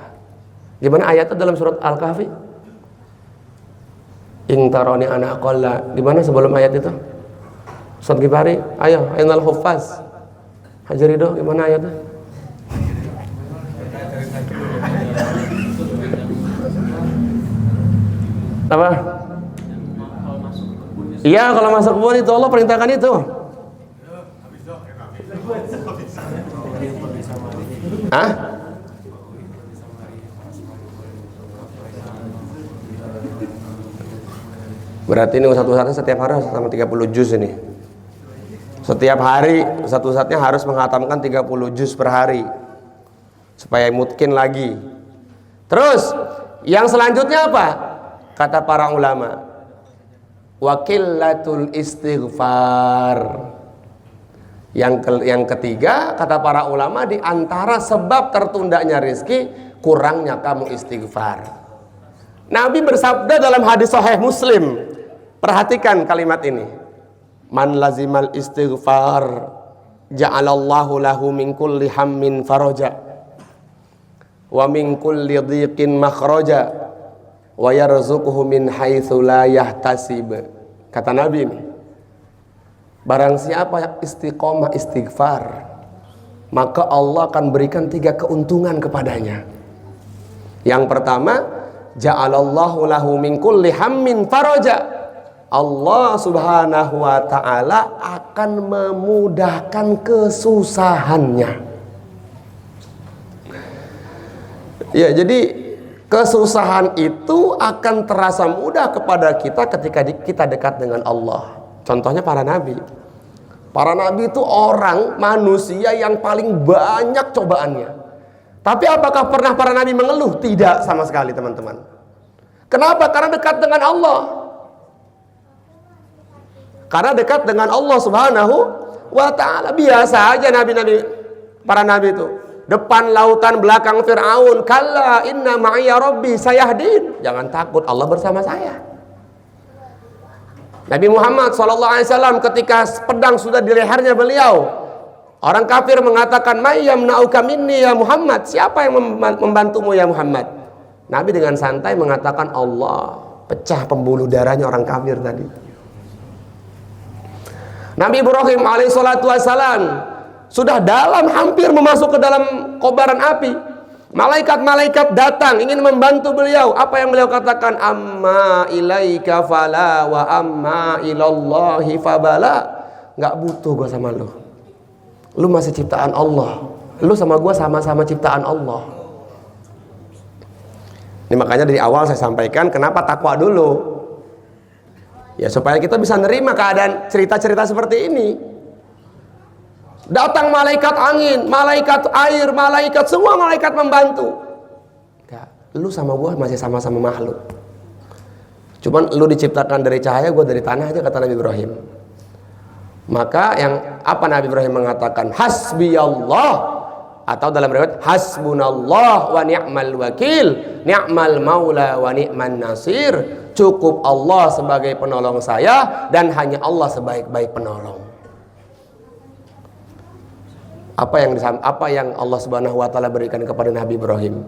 Gimana ayatnya dalam surat Al-Kahfi? Ingtaroni anak kolla. Gimana sebelum ayat itu? Ustaz Gifari, ayo, ainal huffaz. Haji Ridho, gimana ayatnya? Apa? Iya, kalau masuk kebun itu Allah perintahkan itu. Hah? Berarti ini satu-satunya setiap hari harus sama 30 juz ini. Setiap hari satu-satunya harus menghatamkan 30 juz per hari. Supaya mungkin lagi. Terus yang selanjutnya apa? Kata para ulama, waqillatul istighfar. Yang ketiga kata para ulama, di antara sebab tertundanya rezeki kurangnya kamu istighfar. Nabi bersabda dalam hadis sahih Muslim. Perhatikan kalimat ini. Man lazimal istighfar ja'alallahu lahu min kulli hammin faraja wa min kulli dhiqin makhraja wa yarzuquhu min haitsu la yahtasib. Kata Nabi ini, barang siapa istiqomah istighfar, maka Allah akan berikan 3 keuntungan kepadanya. Yang pertama, ja'alallahu lahu min kulli hammin faraja. Allah subhanahu wa ta'ala akan memudahkan kesusahannya. Ya, jadi kesusahan itu akan terasa mudah kepada kita ketika kita dekat dengan Allah. Contohnya para nabi. Para nabi itu orang manusia yang paling banyak cobaannya. Tapi apakah pernah para nabi mengeluh? Tidak sama sekali, teman-teman. Kenapa? Karena dekat dengan Allah. Karena dekat dengan Allah subhanahu wa ta'ala. Biasa aja nabi-nabi, para nabi itu. Depan lautan, belakang Fir'aun. Kalla inna ma'iyya rabbi sayahdin. Jangan takut, Allah bersama saya. Nabi Muhammad SAW ketika pedang sudah di lehernya beliau, orang kafir mengatakan, "Mayyamna'uka minni ya Muhammad?" Siapa yang membantumu ya Muhammad? Nabi dengan santai mengatakan, Allah. Pecah pembuluh darahnya orang kafir tadi. Nabi Ibrahim alaihissalatu wassalam sudah hampir masuk ke dalam kobaran api. Malaikat-malaikat datang ingin membantu beliau. Apa yang beliau katakan? Amma ilaika fala wa amma ilallahi fabala. Gak butuh gue sama lu. Lu masih ciptaan Allah. Lu sama gue sama-sama ciptaan Allah. Ini makanya dari awal saya sampaikan kenapa takwa dulu. Ya supaya kita bisa nerima keadaan cerita-cerita seperti ini. Datang malaikat angin, malaikat air, malaikat, semua malaikat membantu. Enggak, lu sama gua masih sama-sama makhluk. Cuman lu diciptakan dari cahaya, gua dari tanah aja, kata Nabi Ibrahim. Maka yang apa Nabi Ibrahim mengatakan? Hasbiyallah. Atau dalam riwayat hasbunallah wa ni'mal wakil, ni'mal maula wa ni'man nasir. Cukup Allah sebagai penolong saya dan hanya Allah sebaik-baik penolong. Apa yang Allah Subhanahu wa taala berikan kepada Nabi Ibrahim?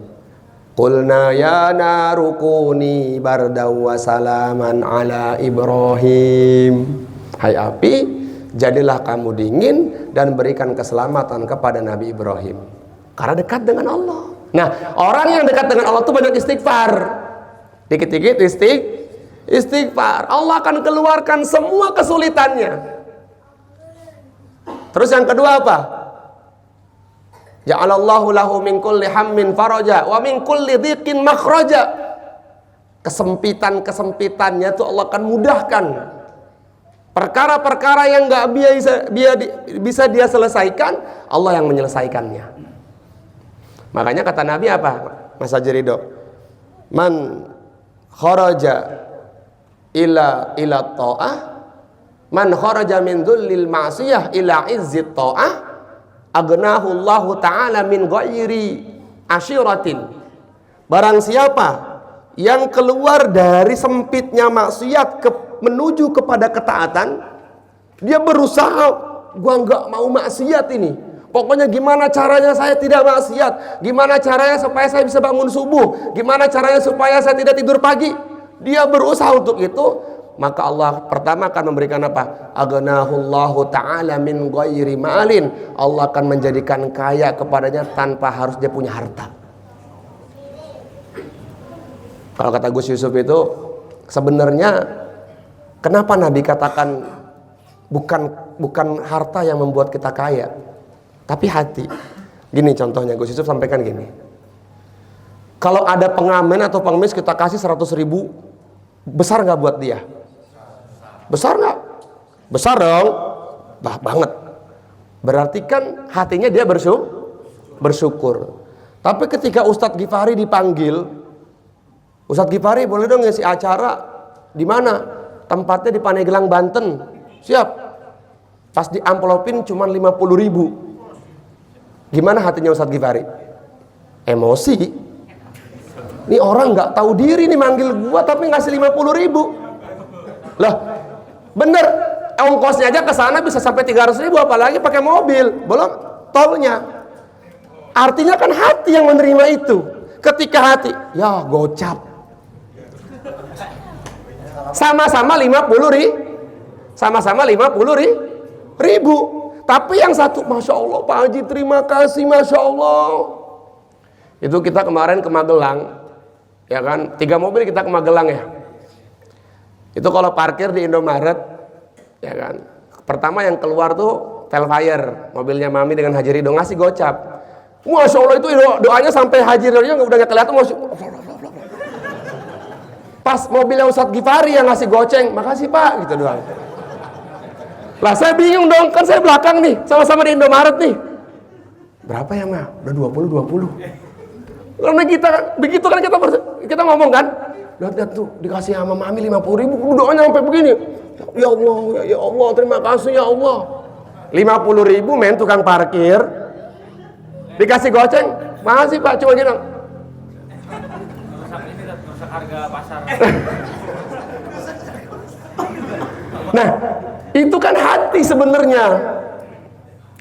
Qulna ya narukuni bardaw wa salaman ala Ibrahim. Hai api, jadilah kamu dingin dan berikan keselamatan kepada Nabi Ibrahim. Karena dekat dengan Allah. Nah, orang yang dekat dengan Allah itu banyak istighfar. Dikit-dikit istighfar. Allah akan keluarkan semua kesulitannya. Terus yang kedua apa? Ja'alallahu lahu min kulli hammin faraja wa min kulli dhiqin makhraja. Kesempitannya itu Allah akan mudahkan. Perkara-perkara yang gak bisa dia selesaikan, Allah yang menyelesaikannya. Makanya kata Nabi apa? Mas Haji Ridho, man kharaja ila ta'ah, man kharaja min dhullil ma'siyah ila izzit ta'ah, agnahu Allah ta'ala min ghairi asyiratin. Barang siapa yang keluar dari sempitnya maksiat menuju kepada ketaatan, dia berusaha, gua nggak mau maksiat ini. Pokoknya gimana caranya saya tidak maksiat, gimana caranya supaya saya bisa bangun subuh, gimana caranya supaya saya tidak tidur pagi. Dia berusaha untuk itu, maka Allah pertama akan memberikan apa? Aghnahullahu ta'ala min ghairi malin. Allah akan menjadikan kaya kepadanya tanpa harus dia punya harta. Kalau kata Gus Yusuf itu, sebenarnya kenapa Nabi katakan bukan harta yang membuat kita kaya, tapi hati. Gini contohnya, Gus Yusuf sampaikan gini. Kalau ada pengamen atau pengemis kita kasih 100.000, besar nggak buat dia? Besar nggak? Besar dong. Banget. Berarti kan hatinya dia bersyukur. Tapi ketika Ustadz Ghifari dipanggil, Ustadz Ghifari boleh dong ngisi acara di mana? Tempatnya di Pandeglang, Banten. Siap. Pas di amplopin cuma 50.000. Gimana hatinya Ustadz Ghifari? Emosi. Ini orang nggak tahu diri nih manggil gua tapi ngasih 50.000. Lah, bener. Ongkosnya aja ke sana bisa sampai 300.000, apalagi pakai mobil, belum tolnya. Artinya kan hati yang menerima itu. Ketika hati, ya gocap. Sama-sama 50.000. Tapi yang satu, Masya Allah Pak Haji, terima kasih, Masya Allah. Itu kita kemarin ke Magelang, ya kan, 3 mobil kita ke Magelang ya. Itu kalau parkir di Indomaret, ya kan, pertama yang keluar tuh Telfire, mobilnya Mami dengan Haji Ridho ngasih gocap. Masya Allah, itu doanya sampai Haji Ridho udah gak kelihatan. Pas mobilnya Ustadz Ghifari yang ngasih goceng, makasih Pak, gitu doang. Lah saya bingung dong, kan saya belakang nih, sama-sama di Indomaret nih. Berapa ya Ma? Udah 20. Karena kita, begitu kan kita ngomong kan, lihat tuh dikasih sama Mami 50.000, doanya sampai begini. Ya Allah, ya Allah, terima kasih ya Allah. 50.000 men tukang parkir, dikasih goceng, makasih Pak, cuma gini. Harga pasar. Nah, itu kan hati sebenarnya.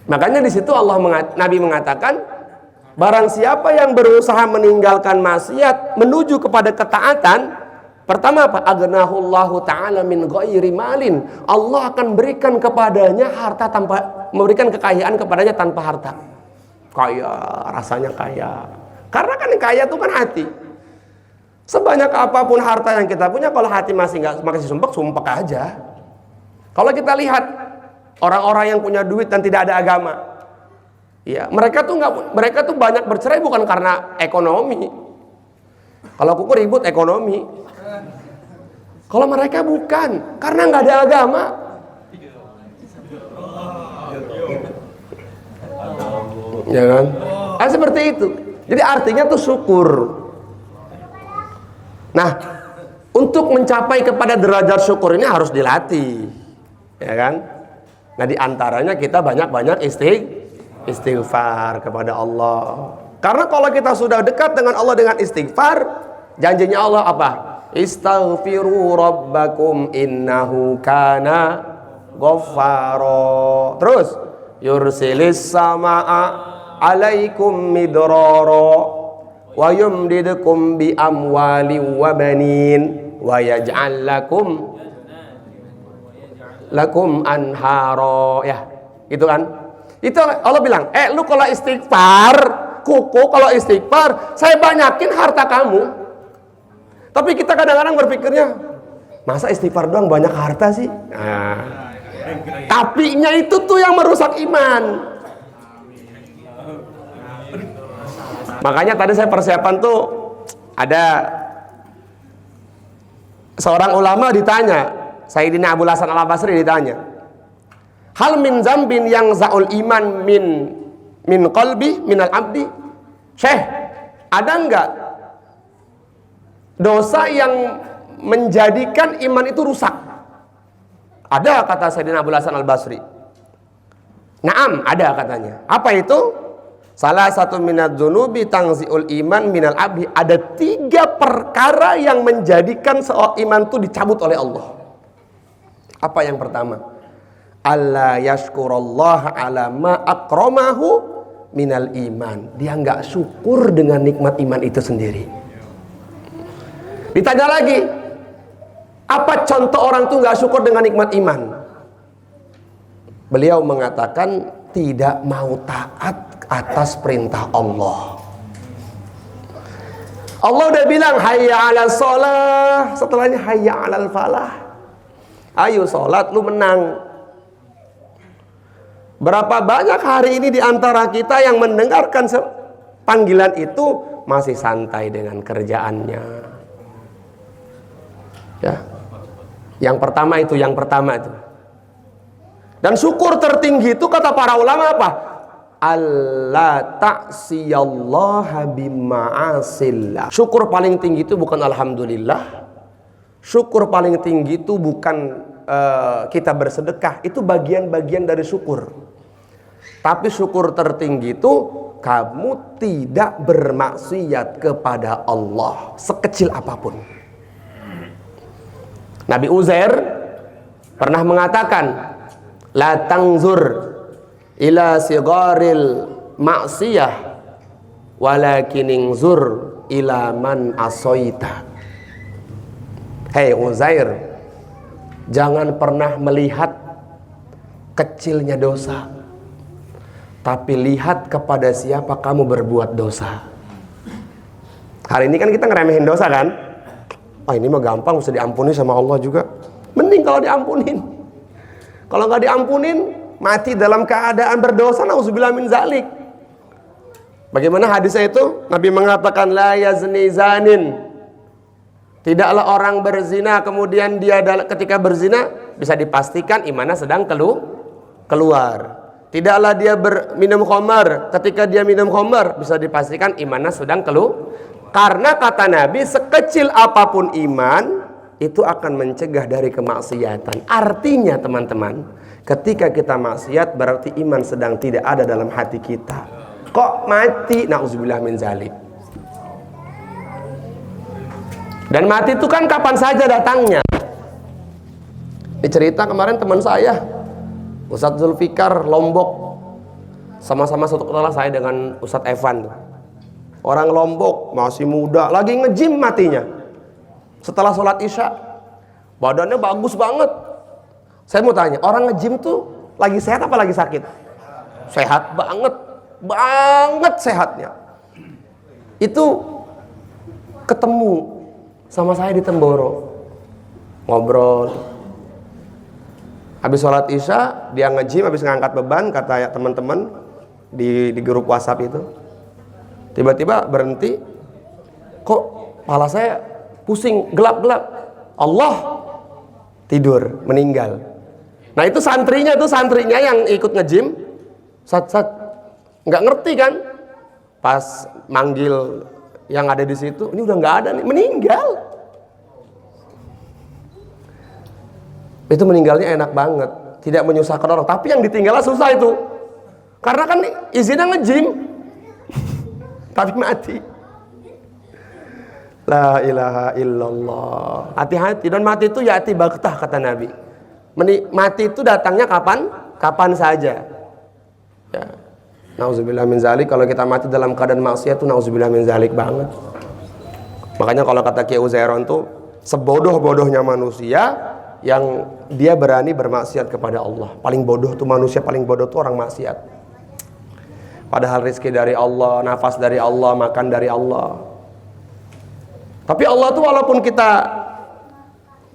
Makanya di situ Nabi mengatakan, barang siapa yang berusaha meninggalkan maksiat menuju kepada ketaatan, pertama apa? Aghnahullahu ta'ala min ghairi malin. Allah akan berikan kepadanya harta tanpa, memberikan kekayaan kepadanya tanpa harta. Kaya, rasanya kaya. Karena kan kaya itu kan hati. Sebanyak apapun harta yang kita punya, kalau hati masih sumpek aja. Kalau kita lihat orang-orang yang punya duit dan tidak ada agama, ya mereka tuh banyak bercerai bukan karena ekonomi. Kalau kuku ribut ekonomi. Kalau mereka bukan, karena nggak ada agama. Ya kan? Seperti itu. Jadi artinya tuh syukur. Nah, untuk mencapai kepada derajat syukur ini harus dilatih, ya kan? Nah, diantaranya kita banyak-banyak istighfar kepada Allah. Karena kalau kita sudah dekat dengan Allah dengan istighfar, janjinya Allah apa? Istaghfiru rabbakum innahu kana ghaffara. Terus yursilis samaa alaikum midrara wa yumdidukum bi amwali wa banin wa yaj'al lakum anhara. Ya, itu kan. Itu Allah bilang, lu kalau istighfar, kuku kalau istighfar, saya banyakin harta kamu. Tapi kita kadang-kadang berpikirnya, masa istighfar doang banyak harta sih? Nah, tapinya itu tuh yang merusak iman. Makanya tadi saya persiapan tuh, ada seorang ulama ditanya, Sayyidina Abu Hasan Al-Basri ditanya, hal min zambin yang za'ul iman min qalbi minal abdi. Syekh, ada enggak dosa yang menjadikan iman itu rusak? Ada, kata Sayyidina Abu Hasan Al-Basri. Naam, ada katanya. Apa itu? Salah satu minad dzunubi tangziul iman minal abdi. Ada 3 perkara yang menjadikan seorang iman itu dicabut oleh Allah. Apa yang pertama? Allah yashkurallah ala ma akramahu minal iman. Dia nggak syukur dengan nikmat iman itu sendiri. Ditanya lagi, apa contoh orang tuh nggak syukur dengan nikmat iman? Beliau mengatakan tidak mau taat atas perintah Allah. Allah udah bilang hayya 'alal shalah, setelahnya hayya 'alal falah. Ayo sholat, lu menang. Berapa banyak hari ini di antara kita yang mendengarkan panggilan itu masih santai dengan kerjaannya. Ya. Yang pertama itu. Dan syukur tertinggi itu kata para ulama apa? Allah ta'siyallaha bima'asillah. Syukur paling tinggi itu bukan alhamdulillah. Syukur paling tinggi itu bukan kita bersedekah. Itu bagian-bagian dari syukur. Tapi syukur tertinggi itu kamu tidak bermaksiat kepada Allah sekecil apapun. Nabi Uzair pernah mengatakan, la tangzur ila sigaril maksiyah walakin ingzur ila man asoita. Hei Uzair, jangan pernah melihat kecilnya dosa, tapi lihat kepada siapa kamu berbuat dosa. Hari ini kan kita ngeremehin dosa kan? Ini mah gampang, bisa diampuni sama Allah juga. Mending kalau diampunin. Kalau nggak diampunin, mati dalam keadaan berdosa, nauzubillah min zalik. Bagaimana hadisnya itu? Nabi mengatakan la yazni zanin. Tidaklah orang berzina kemudian dia ketika berzina bisa dipastikan imannya sedang keluar. Tidaklah dia minum khamar, ketika dia minum khamar bisa dipastikan imannya sedang keluar. Karena kata Nabi, sekecil apapun iman itu akan mencegah dari kemaksiatan. Artinya teman-teman, ketika kita maksiat berarti iman sedang tidak ada dalam hati kita. Kok mati? Nauzubillah min zalik. Dan mati itu kan kapan saja datangnya. Ini cerita kemarin teman saya, Ustadz Zulfikar Lombok, sama-sama satu kelas saya dengan Ustadz Evan. Orang Lombok masih muda, lagi nge-gym matinya. Setelah sholat Isya, badannya bagus banget. Saya mau tanya, orang nge-gym tuh lagi sehat apa lagi sakit? Sehat banget, banget sehatnya. Itu ketemu sama saya di Temboro, ngobrol. Habis sholat Isya, dia nge-gym, habis ngangkat beban, kata teman-teman di grup WhatsApp itu. Tiba-tiba berhenti, kok kepala saya pusing, gelap-gelap. Allah, tidur, meninggal. Nah itu santrinya yang ikut nge-gym, nggak ngerti kan? Pas manggil yang ada di situ, ini udah nggak ada nih, meninggal. Itu meninggalnya enak banget, tidak menyusahkan orang. Tapi yang ditinggalnya susah itu, karena kan izinnya nge-gym, tapi mati. La ilaha illallah. Hati-hati, dan mati itu ya'ti baghtah kata Nabi. Mati itu datangnya kapan saja. Ya. Nauzubillah min zalik. Kalau kita mati dalam keadaan maksiat itu nauzubillah min zalik banget. Makanya kalau kata Kiai Uzairon tuh, sebodoh-bodohnya manusia yang dia berani bermaksiat kepada Allah. Paling bodoh tuh manusia, paling bodoh tuh orang maksiat. Padahal rezeki dari Allah, nafas dari Allah, makan dari Allah. Tapi Allah tuh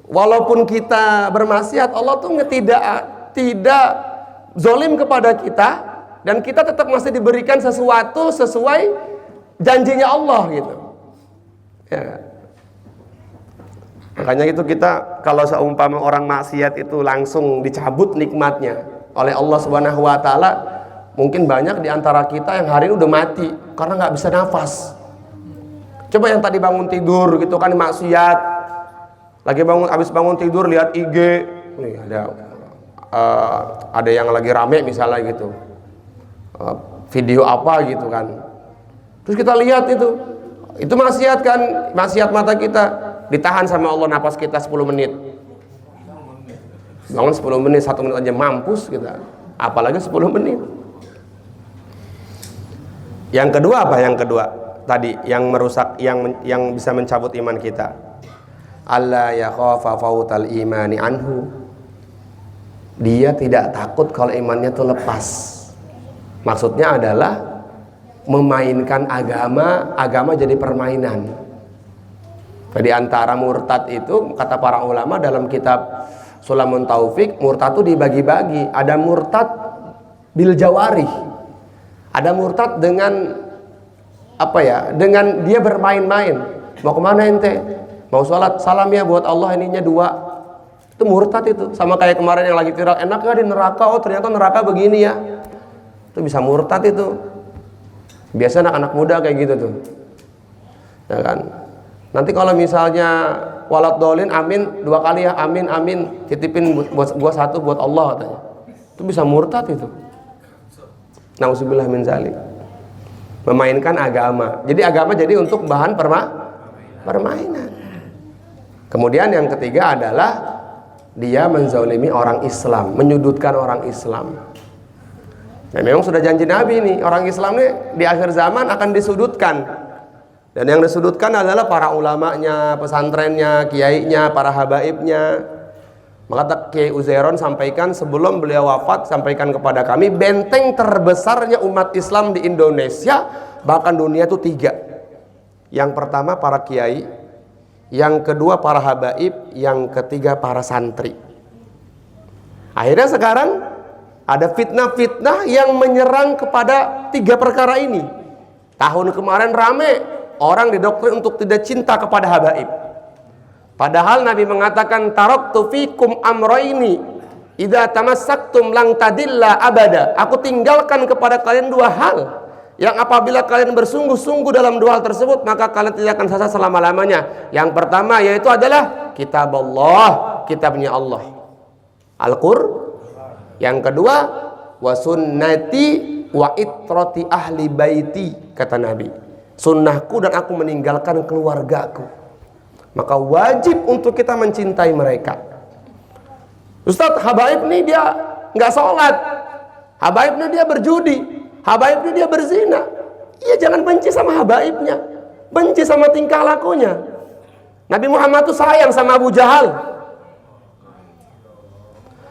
walaupun kita bermaksiat, Allah tuh tidak zolim kepada kita, dan kita tetap masih diberikan sesuatu sesuai janjinya Allah gitu. Ya. Makanya itu kita kalau seumpama orang maksiat itu langsung dicabut nikmatnya oleh Allah Subhanahu wa taala, mungkin banyak di antara kita yang hari ini udah mati karena nggak bisa nafas. Coba yang tadi bangun tidur gitu kan maksiat, lagi habis bangun tidur lihat IG, nih ada yang lagi rame misalnya gitu, video apa gitu kan, terus kita lihat itu maksiat kan, maksiat mata kita, ditahan sama Allah napas kita 10 menit. Bangun 10 menit, 1 menit aja mampus kita, apalagi 10 menit. Yang kedua apa? Yang kedua tadi yang merusak, yang bisa mencabut iman kita. Allah yakhafa fautal imani anhu. Dia tidak takut kalau imannya itu lepas. Maksudnya adalah memainkan agama jadi permainan. Jadi antara murtad itu, kata para ulama dalam kitab Sulamun Taufik, murtad itu dibagi-bagi. Ada murtad bil jawarih, ada murtad dengan dengan dia bermain-main. Mau kemana ente? Mau sholat, salam ya buat Allah ininya 2. Itu murtad itu. Sama kayak kemarin yang lagi viral, enak gak di neraka? Oh ternyata neraka begini ya. Itu bisa murtad itu. Biasa anak-anak muda kayak gitu tuh, ya kan? Nanti kalau misalnya walad dolin, amin 2 kali ya, amin, titipin buat gua 1 buat Allah katanya. Itu bisa murtad itu. Nauzubillah min zalik. Memainkan agama. Jadi agama jadi untuk bahan permainan. Kemudian yang ketiga adalah dia menzalimi orang Islam, menyudutkan orang Islam. Nah, memang sudah janji Nabi nih, orang Islam nih di akhir zaman akan disudutkan. Dan yang disudutkan adalah para ulamanya, pesantrennya, kiainya, para habaibnya. Maka Kiai Uzairon sampaikan sebelum beliau wafat, sampaikan kepada kami, benteng terbesarnya umat Islam di Indonesia, bahkan dunia itu 3. Yang pertama para kiai, yang kedua para habaib, yang ketiga para santri. Akhirnya sekarang ada fitnah-fitnah yang menyerang kepada 3 perkara ini. Tahun kemarin rame, orang didoktrin untuk tidak cinta kepada habaib. Padahal Nabi mengatakan taraktu fikum amroini idza tamassaktum lang tadilla abada. Aku tinggalkan kepada kalian 2 hal yang apabila kalian bersungguh-sungguh dalam 2 hal tersebut, maka kalian tidak akan sesat selama-lamanya. Yang pertama yaitu adalah kitab Allah, kitabnya Allah, Al-Qur'an. Yang kedua wa sunnati wa itrati ahli baiti, kata Nabi, sunnahku dan aku meninggalkan keluargaku. Maka wajib untuk kita mencintai mereka. Ustadz, habaib nih dia nggak sholat, habaib nih dia berjudi, habaib nih dia berzina. Iya, jangan benci sama habaibnya, benci sama tingkah lakunya. Nabi Muhammad tuh sayang sama Abu Jahal.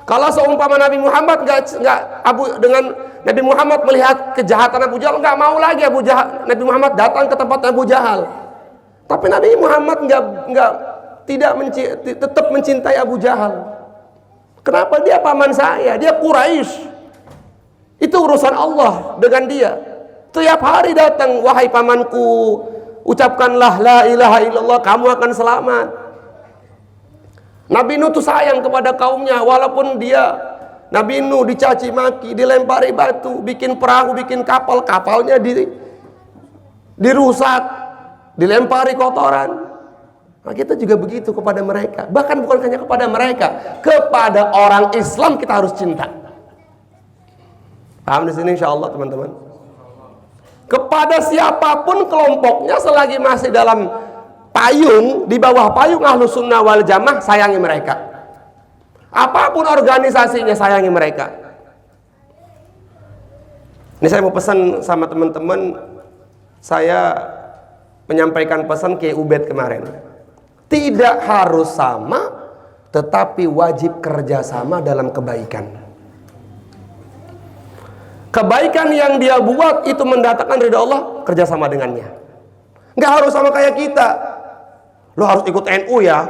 Kalau seumpama Nabi Muhammad dengan Nabi Muhammad melihat kejahatan Abu Jahal, nggak mau lagi Nabi Muhammad datang ke tempat Abu Jahal. Tapi Nabi Muhammad tetap mencintai Abu Jahal. Kenapa? Dia paman saya, dia Quraisy. Itu urusan Allah dengan dia. Tiap hari datang, wahai pamanku, ucapkanlah la ilaha illallah, kamu akan selamat. Nabi Nuh tuh sayang kepada kaumnya, walaupun Nabi Nuh dicaci maki, dilempari batu, bikin perahu, bikin kapal, kapalnya dirusak, dilempari kotoran. Nah, kita juga begitu kepada mereka. Bahkan bukan hanya kepada mereka, kepada orang Islam kita harus cinta. Paham di sini insyaallah teman-teman? Kepada siapapun kelompoknya selagi masih dalam payung, di bawah payung Ahlus Sunnah wal Jamaah, sayangi mereka. Apapun organisasinya, sayangi mereka. Ini saya mau pesan sama teman-teman, saya menyampaikan pesan Kiai Ubed kemarin. Tidak harus sama, tetapi wajib kerjasama dalam kebaikan. Kebaikan yang dia buat itu mendatangkan ridha Allah, kerjasama dengannya. Nggak harus sama kayak kita. Lo harus ikut NU ya,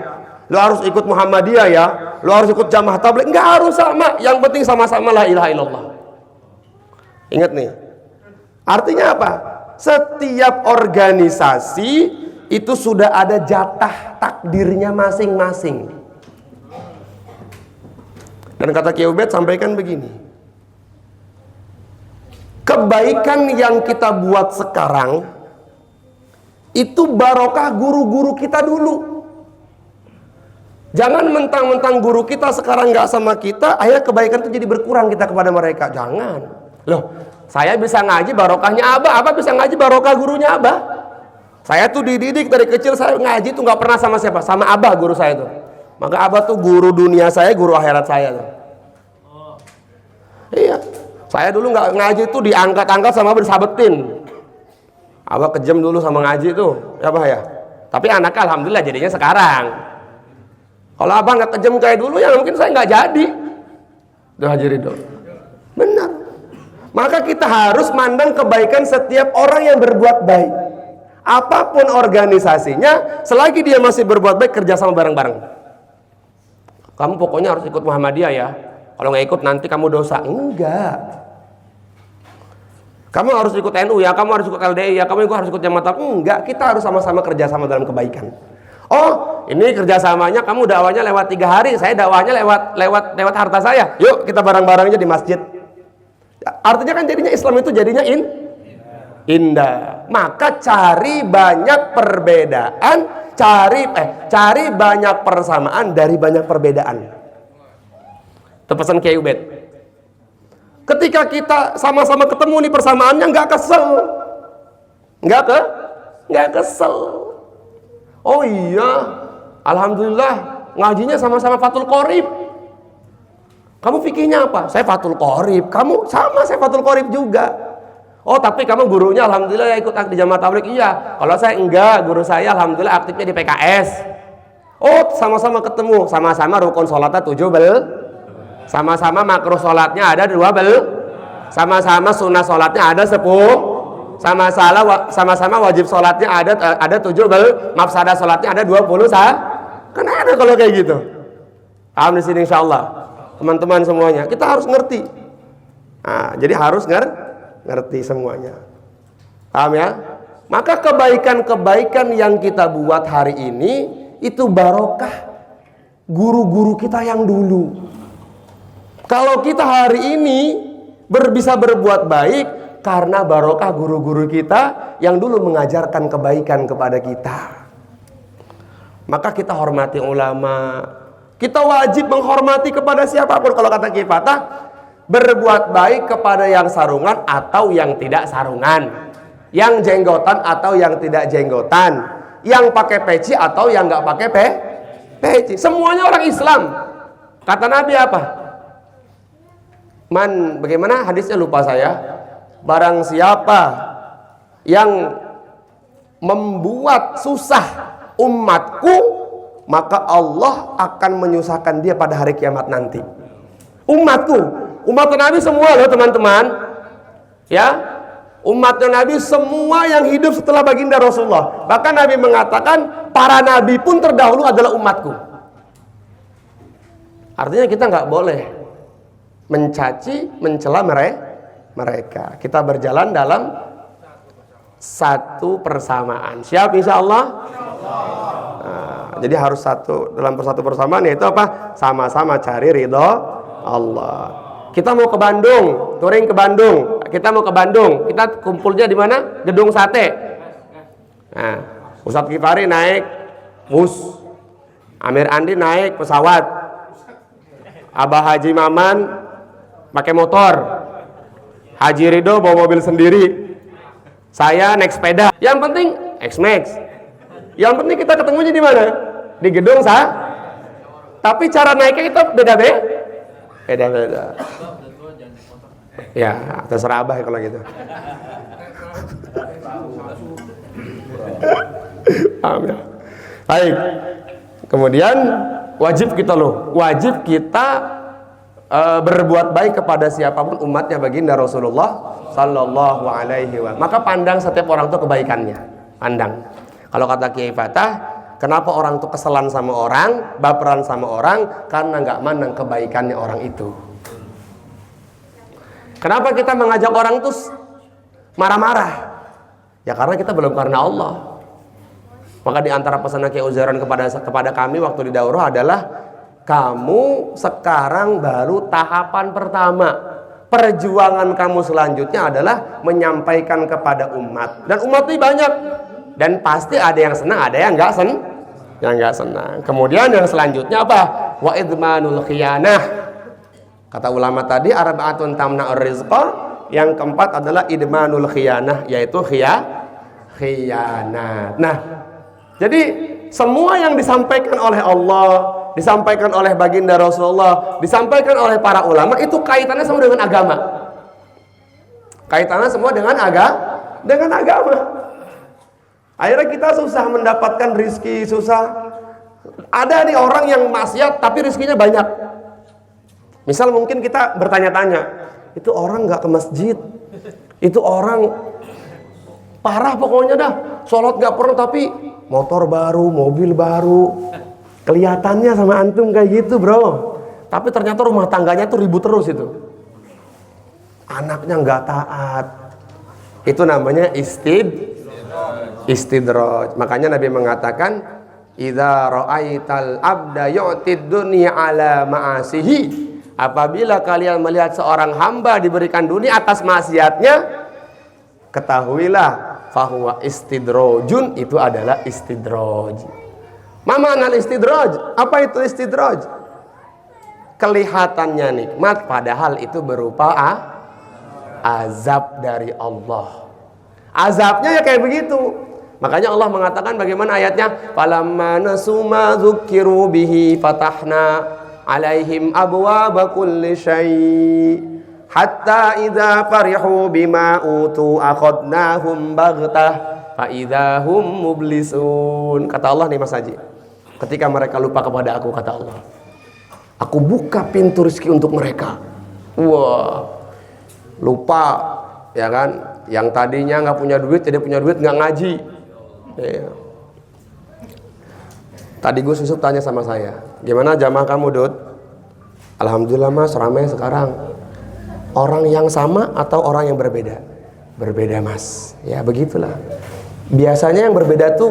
lo harus ikut Muhammadiyah ya, lo harus ikut Jamaah Tabligh. Nggak harus sama. Yang penting sama-sama la ilaha illallah. Ingat nih, artinya apa? Setiap organisasi itu sudah ada jatah takdirnya masing-masing. Dan kata Kiai Ubed sampaikan begini, kebaikan yang kita buat sekarang itu barokah guru-guru kita dulu. Jangan mentang-mentang guru kita sekarang nggak sama kita, akhirnya kebaikan itu jadi berkurang kita kepada mereka. Jangan. Loh, saya bisa ngaji barokahnya Abah bisa ngaji barokah gurunya Abah. Saya tuh dididik dari kecil, saya ngaji tuh nggak pernah sama siapa, sama Abah guru saya tuh. Maka Abah tuh guru dunia saya, guru akhirat saya tuh. Iya, saya dulu nggak ngaji tuh diangkat-angkat sama Abah, disabetin. Abah kejam dulu sama ngaji tuh, ya Abah ya. Tapi anaknya alhamdulillah jadinya sekarang. Kalau Abah nggak kejam kayak dulu, ya mungkin saya nggak jadi. Tuh Haji Ridho. Benar. Maka kita harus mandang kebaikan setiap orang yang berbuat baik. Apapun organisasinya, selagi dia masih berbuat baik, kerjasama bareng-bareng. Kamu pokoknya harus ikut Muhammadiyah ya. Kalau nggak ikut nanti kamu dosa. Enggak. Kamu harus ikut NU ya, kamu harus ikut LDI ya, kamu harus ikut Jamaah Tabligh. Enggak, kita harus sama-sama kerjasama dalam kebaikan. Oh, ini kerjasamanya kamu dakwahnya lewat 3 hari, saya dakwahnya lewat harta saya. Yuk kita bareng-bareng aja di masjid. Artinya kan jadinya Islam itu jadinya indah. Maka cari banyak perbedaan, cari banyak persamaan dari banyak perbedaan. Itu pesan Kiai Ubed. Ketika kita sama-sama ketemu nih persamaannya, nggak kesel. Oh iya, alhamdulillah ngajinya sama-sama Fathul Qorib. Kamu fikihnya apa? Saya Fathul Qorib. Kamu sama, saya Fathul Qorib juga. Oh tapi kamu gurunya alhamdulillah ya ikut di Jamaah Tabligh. Iya. Kalau saya enggak, guru saya alhamdulillah aktifnya di PKS. Oh sama-sama ketemu, sama-sama rukun sholatnya 7 sama-sama makruh sholatnya ada 12, sama-sama sunnah sholatnya ada 10, sama-sama wajib sholatnya ada 7, mafsadah sholatnya ada 20. Kan ada kalau kayak gitu. Paham di sini insyaallah. Teman-teman semuanya, kita harus ngerti. Nah, jadi harus ngerti semuanya. Paham ya? Maka kebaikan-kebaikan yang kita buat hari ini itu barokah guru-guru kita yang dulu. Kalau kita hari ini bisa berbuat baik karena barokah guru-guru kita yang dulu mengajarkan kebaikan kepada kita. Maka kita hormati ulama. Kita wajib menghormati kepada siapapun. Kalau kata Kiai Fatah, berbuat baik kepada yang sarungan atau yang tidak sarungan, yang jenggotan atau yang tidak jenggotan, yang pakai peci atau yang nggak pakai peci. Semuanya orang Islam. Kata Nabi apa? Bagaimana hadisnya lupa saya. Barang siapa yang membuat susah umatku, maka Allah akan menyusahkan dia pada hari kiamat nanti. Umatku, umat Nabi semua loh teman-teman. Ya, umatnya Nabi semua yang hidup setelah baginda Rasulullah. Bahkan Nabi mengatakan para nabi pun terdahulu adalah umatku. Artinya kita nggak boleh mencaci, mencela mereka. Kita berjalan dalam satu persamaan. Siap insya Allah? Nah, jadi harus dalam satu persamaan, yaitu apa? Sama-sama cari ridho Allah. Kita mau ke Bandung, touring ke Bandung. Kita mau ke Bandung. Kita kumpulnya di mana? Gedung Sate. Nah, Ustadz Kifari naik bus, Amir Andi naik pesawat, Abah Haji Maman pakai motor, Haji Ridho bawa mobil sendiri, saya naik sepeda. Yang penting X-Max. Yang penting kita ketemunya di mana? Di gedung Tapi cara naiknya kita beda-beda. Ya, terserah Abah kalau gitu. Paham ya? Baik. Kemudian wajib kita berbuat baik kepada siapapun umatnya baginda Rasulullah sallallahu alaihi wasallam. Maka pandang setiap orang itu kebaikannya. Pandang. Kalau kata Kiai Fatah, kenapa orang itu keselan sama orang, baperan sama orang? Karena nggak mandang kebaikannya orang itu. Kenapa kita mengajak orang itu marah-marah? Ya karena kita belum karena Allah. Maka di antara pesan Kiai Uzairun kepada kami waktu di daurah adalah, kamu sekarang baru tahapan pertama. Perjuangan kamu selanjutnya adalah menyampaikan kepada umat. Dan umat ini banyak. Dan pasti ada yang senang, ada yang nggak senang. Kemudian yang selanjutnya apa? Wa idmanul khiyanah. Kata ulama tadi, arba'atun tamna'ur rizqa. Yang keempat adalah idmanul khiyanah, yaitu khiyanat. Nah, jadi semua yang disampaikan oleh Allah, disampaikan oleh baginda Rasulullah, disampaikan oleh para ulama, itu kaitannya semua dengan agama. Kaitannya semua dengan agama. Akhirnya kita susah mendapatkan rizki, susah. Ada nih orang yang maksiat tapi rizkinya banyak. Misal mungkin kita bertanya-tanya, itu orang nggak ke masjid, itu orang parah pokoknya dah, sholat nggak pernah tapi motor baru, mobil baru, kelihatannya sama antum kayak gitu bro. Tapi ternyata rumah tangganya tuh ribut terus itu. Anaknya nggak taat. Itu namanya istidraj. Makanya Nabi mengatakan, idza ra'aital abda yu'tid dunya ala ma'asihi. Apabila kalian melihat seorang hamba diberikan dunia atas maksiatnya, ketahuilah fahuwa istidrajun, itu adalah istidraj. Ma ma'nal istidraj? Apa itu istidraj? Kelihatannya nikmat padahal itu berupa azab dari Allah. Azabnya ya kayak begitu. Makanya Allah mengatakan bagaimana ayatnya? Falamma nasuma dzukiru bihi fatahna alaihim abwaaba kulli syai' hatta idza farihu bima utu akhadnahum baghtah fa idzahum mublisun. Kata Allah nih Mas Haji, ketika mereka lupa kepada aku, kata Allah, aku buka pintu rezeki untuk mereka. Wah, lupa ya kan? Yang tadinya nggak punya duit jadi punya duit, nggak ngaji ya. Tadi Gus Yusuf tanya sama saya, gimana jamaah kamu Dut? Alhamdulillah Mas, ramai sekarang. Orang yang sama atau orang yang berbeda? Berbeda Mas. Ya begitulah. Biasanya yang berbeda tuh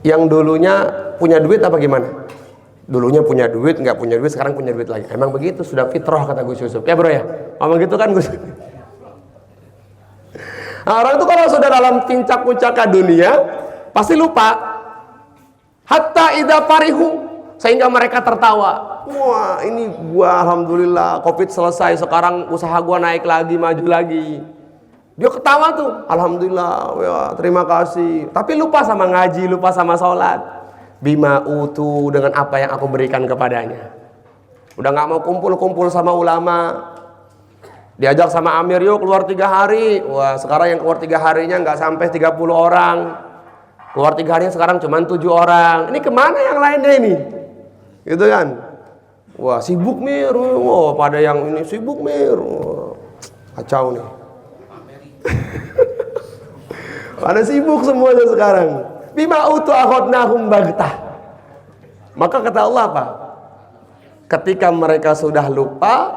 yang dulunya punya duit apa gimana? Dulunya punya duit, nggak punya duit, sekarang punya duit lagi. Emang begitu, sudah fitrah kata Gus Yusuf. Ya bro ya, ngomong gitu kan Gus. Nah, orang itu kalau sudah dalam puncak-puncak dunia pasti lupa. Hatta idza farihu, sehingga mereka tertawa. Wah, ini gua alhamdulillah Covid selesai, sekarang usaha gua naik lagi, maju lagi. Dia ketawa tuh, alhamdulillah, ya, terima kasih. Tapi lupa sama ngaji, lupa sama sholat. Bima utu, dengan apa yang aku berikan kepadanya. Udah nggak mau kumpul-kumpul sama ulama. Diajak sama Amir, yuk keluar 3 hari. Wah, sekarang yang keluar 3 harinya nggak sampai 30 orang. Keluar 3 harinya sekarang cuma 7 orang. Ini kemana yang lainnya ini? Gitu kan? Wah, sibuk Mir. Wah, pada yang ini sibuk Mir. Wah, kacau nih. Pada sibuk semuanya sekarang. Bima utu akhadnahum baghtah. Maka kata Allah apa? Ketika mereka sudah lupa,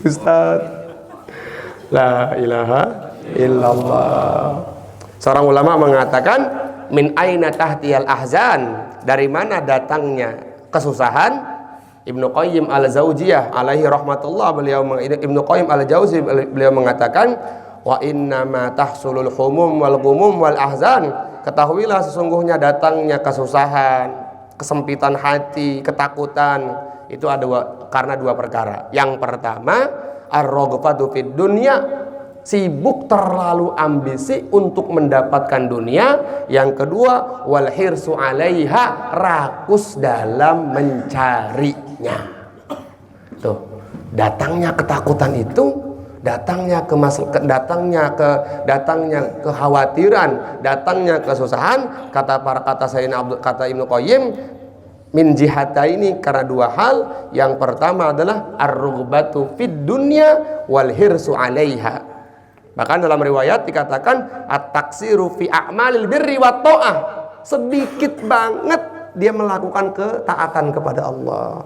Ustaz, la ilaha illallah. Seorang ulama mengatakan, min aina tahtiyal ahzan, dari mana datangnya kesusahan? Ibnu Qayyim al-Jauziyah alaihi rahmatullah, Ibnu Qayyim al-Jauziyah beliau mengatakan, wa inna ma tahsulul humum wal ghumum wal ahzan, ketahuilah sesungguhnya datangnya kesusahan, kesempitan hati, ketakutan, itu ada karena 2 perkara. Yang pertama, ar-raghbatu fid dunya, sibuk terlalu ambisi untuk mendapatkan dunia. Yang kedua, wal hirsu 'alaiha, rakus dalam mencarinya. Tuh, datangnya ketakutan itu, datangnya kekhawatiran, datangnya kesusahan, kata Ibnu Qayyim, min jihata ini karena 2 hal. Yang pertama adalah ar-rughbatu fid dunya wal hirsu 'alaiha. Bahkan dalam riwayat dikatakan at-taksiru fi a'malil birri wat ta'ah, sedikit banget dia melakukan ketaatan kepada Allah.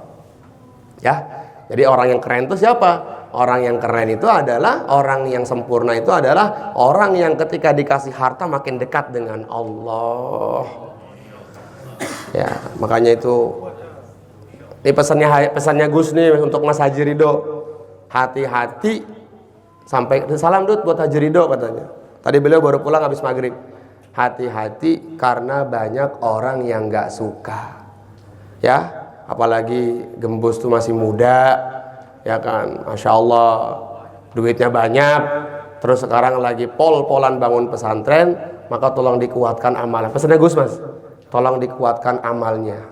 Ya. Jadi orang yang keren itu siapa? Orang yang keren itu adalah, orang yang sempurna itu adalah orang yang ketika dikasih harta makin dekat dengan Allah. Ya, makanya itu ini pesannya Gus nih untuk Mas Haji Ridho. Hati-hati, sampai salam Dut buat Haji Ridho katanya. Tadi beliau baru pulang habis maghrib. Hati-hati karena banyak orang yang nggak suka. Ya, apalagi Gembus tuh masih muda, ya kan, Masya Allah, duitnya banyak. Terus sekarang lagi pol-polan bangun pesantren, maka tolong dikuatkan amalnya. Pesannya Gus Mas, tolong dikuatkan amalnya.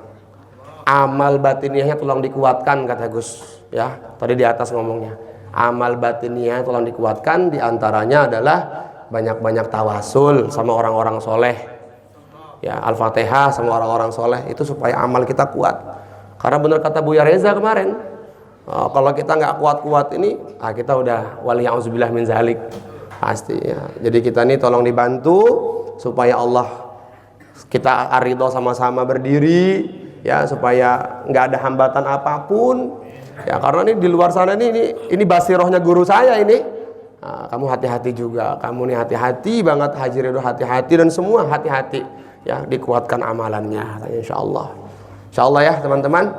Amal batiniahnya tolong dikuatkan kata Gus. Ya, tadi di atas ngomongnya. Amal batiniah tolong dikuatkan, diantaranya adalah banyak-banyak tawasul sama orang-orang soleh, ya, Al-Fatihah sama orang-orang soleh, itu supaya amal kita kuat. Karena benar kata Buya Reza kemarin, kalau kita nggak kuat-kuat ini, kita udah waliya'udzubillah min zalik pasti ya. Jadi kita ini tolong dibantu supaya Allah, kita ridho sama-sama berdiri ya, supaya nggak ada hambatan apapun. Ya, karena ini di luar sana ini basirohnya guru saya ini. Nah, kamu hati-hati juga, kamu nih hati-hati banget, Haji Ridho hati-hati, dan semua hati-hati ya, dikuatkan amalannya insyaallah. Insyaallah ya teman-teman.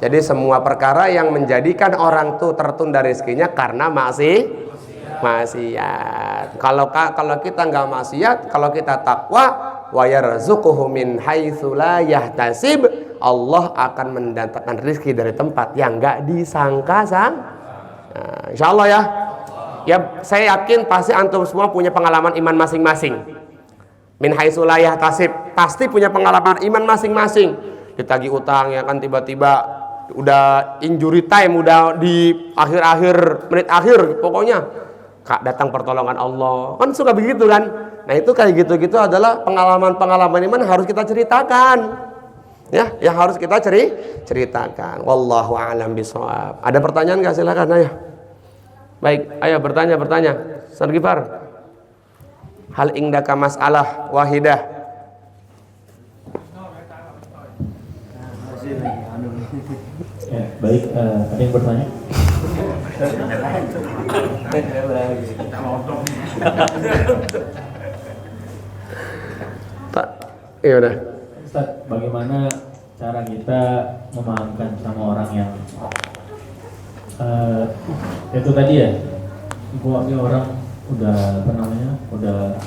Jadi semua perkara yang menjadikan orang tuh tertunda rezekinya karena maksiat. Kalau kita nggak maksiat, kalau kita takwa, wa yarzuquhu min haitsu la yahtasib, Allah akan mendatangkan rezeki dari tempat yang nggak disangka-sangka. Nah, insyaallah ya. Ya, saya yakin pasti antum semua punya pengalaman iman masing-masing. Min haitsu la yahtasib, pasti punya pengalaman iman masing-masing. Ditagih utang ya kan, tiba-tiba udah injury time, udah di akhir-akhir menit akhir, pokoknya Kak datang pertolongan Allah. Kan suka begitu kan? Nah, itu kayak gitu-gitu adalah pengalaman-pengalaman iman harus kita ceritakan. Ya, yang harus kita ceritakan. Wallahu a'lam bishawab. Ada pertanyaan enggak? Silakan ayo. Baik, ayo bertanya. Ustaz Gifar. Hal indaka mas'alah wahidah. Ya, baik, ada yang bertanya? Tak, iya udah. Ustaz, bagaimana cara kita memahamkan sama orang yang itu tadi ya, ini orang udah udah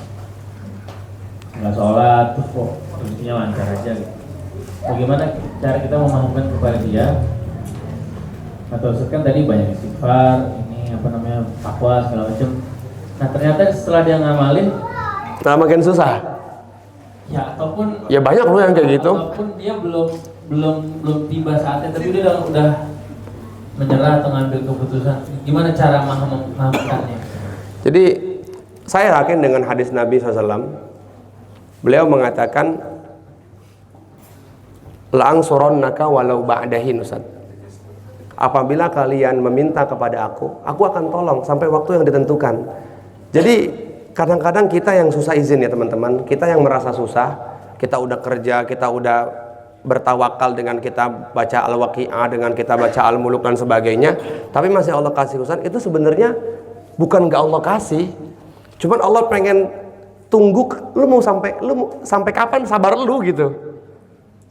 nggak sholat, terus kok rezekinya lancar aja gitu. Bagaimana cara kita memahamkan kepada dia? Atau kan tadi banyak istighfar, ini takwa segala macam. Nah ternyata setelah dia ngamalin, makin susah. Ya ataupun ya banyak loh yang kayak gitu. Ataupun dia belum belum tiba saatnya, tapi dia udah menyerah atau ngambil keputusan. Gimana cara memahamkannya? Jadi saya yakin dengan hadis Nabi SAW. Beliau mengatakan, la'angsurannaka walau ba'dahin, Ustaz. Apabila kalian meminta kepada aku akan tolong sampai waktu yang ditentukan. Jadi kadang-kadang kita yang susah izin ya teman-teman, kita yang merasa susah, kita udah kerja, kita udah bertawakal dengan kita baca Al-Waqi'ah, dengan kita baca Al-Muluk dan sebagainya, tapi masih Allah kasih urusan, itu sebenarnya bukan gak Allah kasih, cuman Allah pengen tunggu lu mau sampai kapan sabar lu gitu.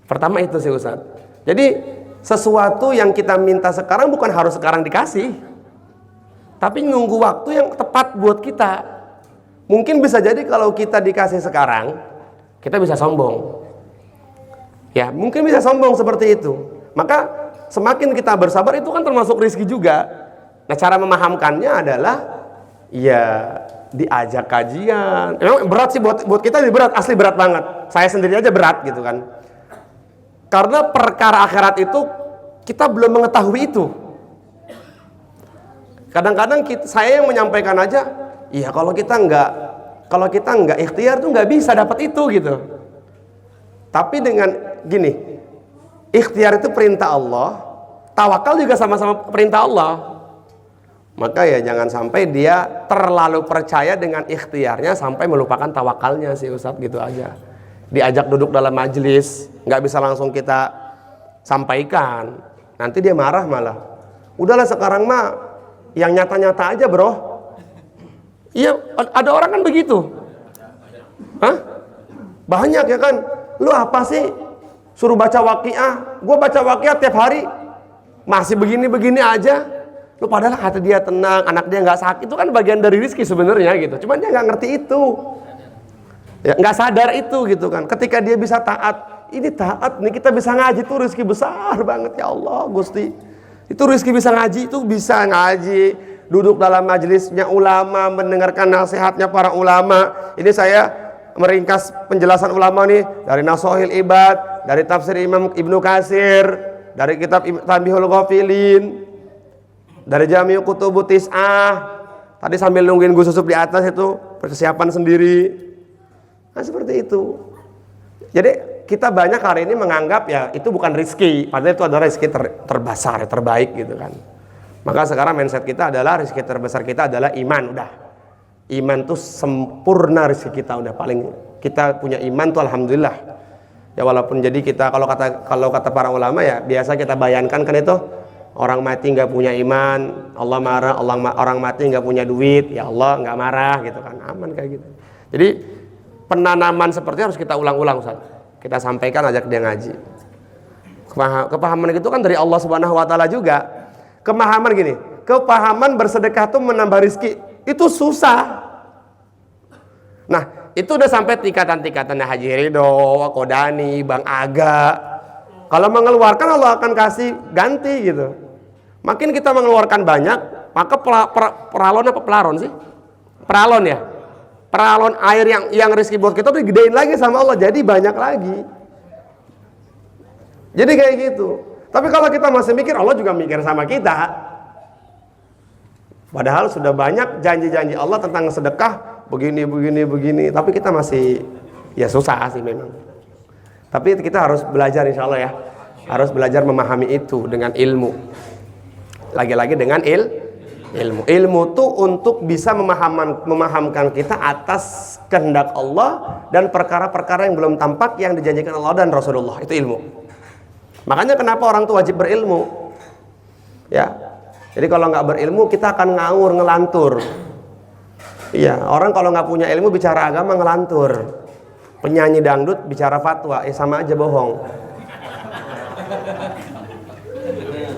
Pertama itu sih Ustaz. Jadi sesuatu yang kita minta sekarang bukan harus sekarang dikasih, tapi nunggu waktu yang tepat buat kita. Mungkin bisa jadi kalau kita dikasih sekarang, kita bisa sombong. Ya, mungkin bisa sombong seperti itu. Maka semakin kita bersabar, itu kan termasuk rezeki juga. Nah, cara memahamkannya adalah ya diajak kajian. Emang berat sih buat kita, ini berat, asli berat banget. Saya sendiri aja berat gitu kan. Karena perkara akhirat itu kita belum mengetahui itu. Kadang-kadang saya yang menyampaikan aja, iya kalau kita nggak ikhtiar tuh nggak bisa dapat itu gitu. Tapi dengan gini, ikhtiar itu perintah Allah, tawakal juga sama-sama perintah Allah. Maka ya jangan sampai dia terlalu percaya dengan ikhtiarnya sampai melupakan tawakalnya sih Ustadz, gitu aja. Diajak duduk dalam majelis, nggak bisa langsung kita sampaikan, nanti dia marah malah. Udahlah sekarang mah yang nyata-nyata aja bro. Iya, ada orang kan begitu. Hah? Banyak ya kan. Lu apa sih suruh baca Waqi'ah? Gue baca Waqi'ah tiap hari masih begini-begini aja. Lu padahal hati dia tenang, anak dia nggak sakit, itu kan bagian dari rezeki sebenarnya gitu. Cuman dia nggak ngerti itu. Ya, nggak sadar itu gitu kan. Ketika dia bisa taat, ini taat nih, kita bisa ngaji tuh rezeki besar banget ya Allah Gusti. Itu rezeki bisa ngaji, itu bisa ngaji, duduk dalam majelisnya ulama, mendengarkan nasihatnya para ulama. Ini saya meringkas penjelasan ulama nih dari Nasuhil Ibad, dari tafsir Imam Ibnu Katsir, dari kitab Tanbihul Ghafilin, dari Jami'u Kutubut Tis'ah. Tadi sambil nungguin Gus Susup di atas itu persiapan sendiri. Nah seperti itu. Jadi kita banyak hari ini menganggap ya itu bukan rezeki, padahal itu adalah rezeki terbesar, terbaik gitu kan. Maka sekarang mindset kita adalah rezeki terbesar kita adalah iman, udah. Iman tuh sempurna rezeki kita, udah paling kita punya iman tuh alhamdulillah. Ya walaupun jadi kita kalau kata para ulama ya biasa kita bayangkan kan itu orang mati nggak punya iman, Allah marah, orang mati nggak punya duit, ya Allah nggak marah gitu kan, aman kayak gitu. Jadi penanaman seperti harus kita ulang-ulang Ustaz. Kita sampaikan, ajak dia ngaji. Kepahaman itu kan dari Allah Subhanahu wa taala juga. Kemahaman gini, kepahaman bersedekah itu menambah rezeki, itu susah. Nah, itu udah sampai tingkatan-tingkatannya Haji Ridho, Kodani, Bang Aga. Kalau mengeluarkan Allah akan kasih ganti gitu. Makin kita mengeluarkan banyak, maka peralon apa pelaron sih? Peralon ya. Peralon air yang rezeki buat kita tuh digedein lagi sama Allah, jadi banyak lagi. Jadi kayak gitu. Tapi kalau kita masih mikir, Allah juga mikir sama kita. Padahal sudah banyak janji-janji Allah tentang sedekah begini. Tapi kita masih ya susah sih memang. Tapi kita harus belajar insya Allah ya. Harus belajar memahami itu dengan ilmu. Lagi-lagi dengan ilmu. Ilmu tuh untuk bisa memahamkan kita atas kehendak Allah dan perkara-perkara yang belum tampak yang dijanjikan Allah dan Rasulullah. Itu ilmu. Makanya kenapa orang tuh wajib berilmu. Ya. Jadi kalau nggak berilmu kita akan ngawur, ngelantur. Iya, orang kalau nggak punya ilmu bicara agama ngelantur. Penyanyi dangdut bicara fatwa, sama aja bohong.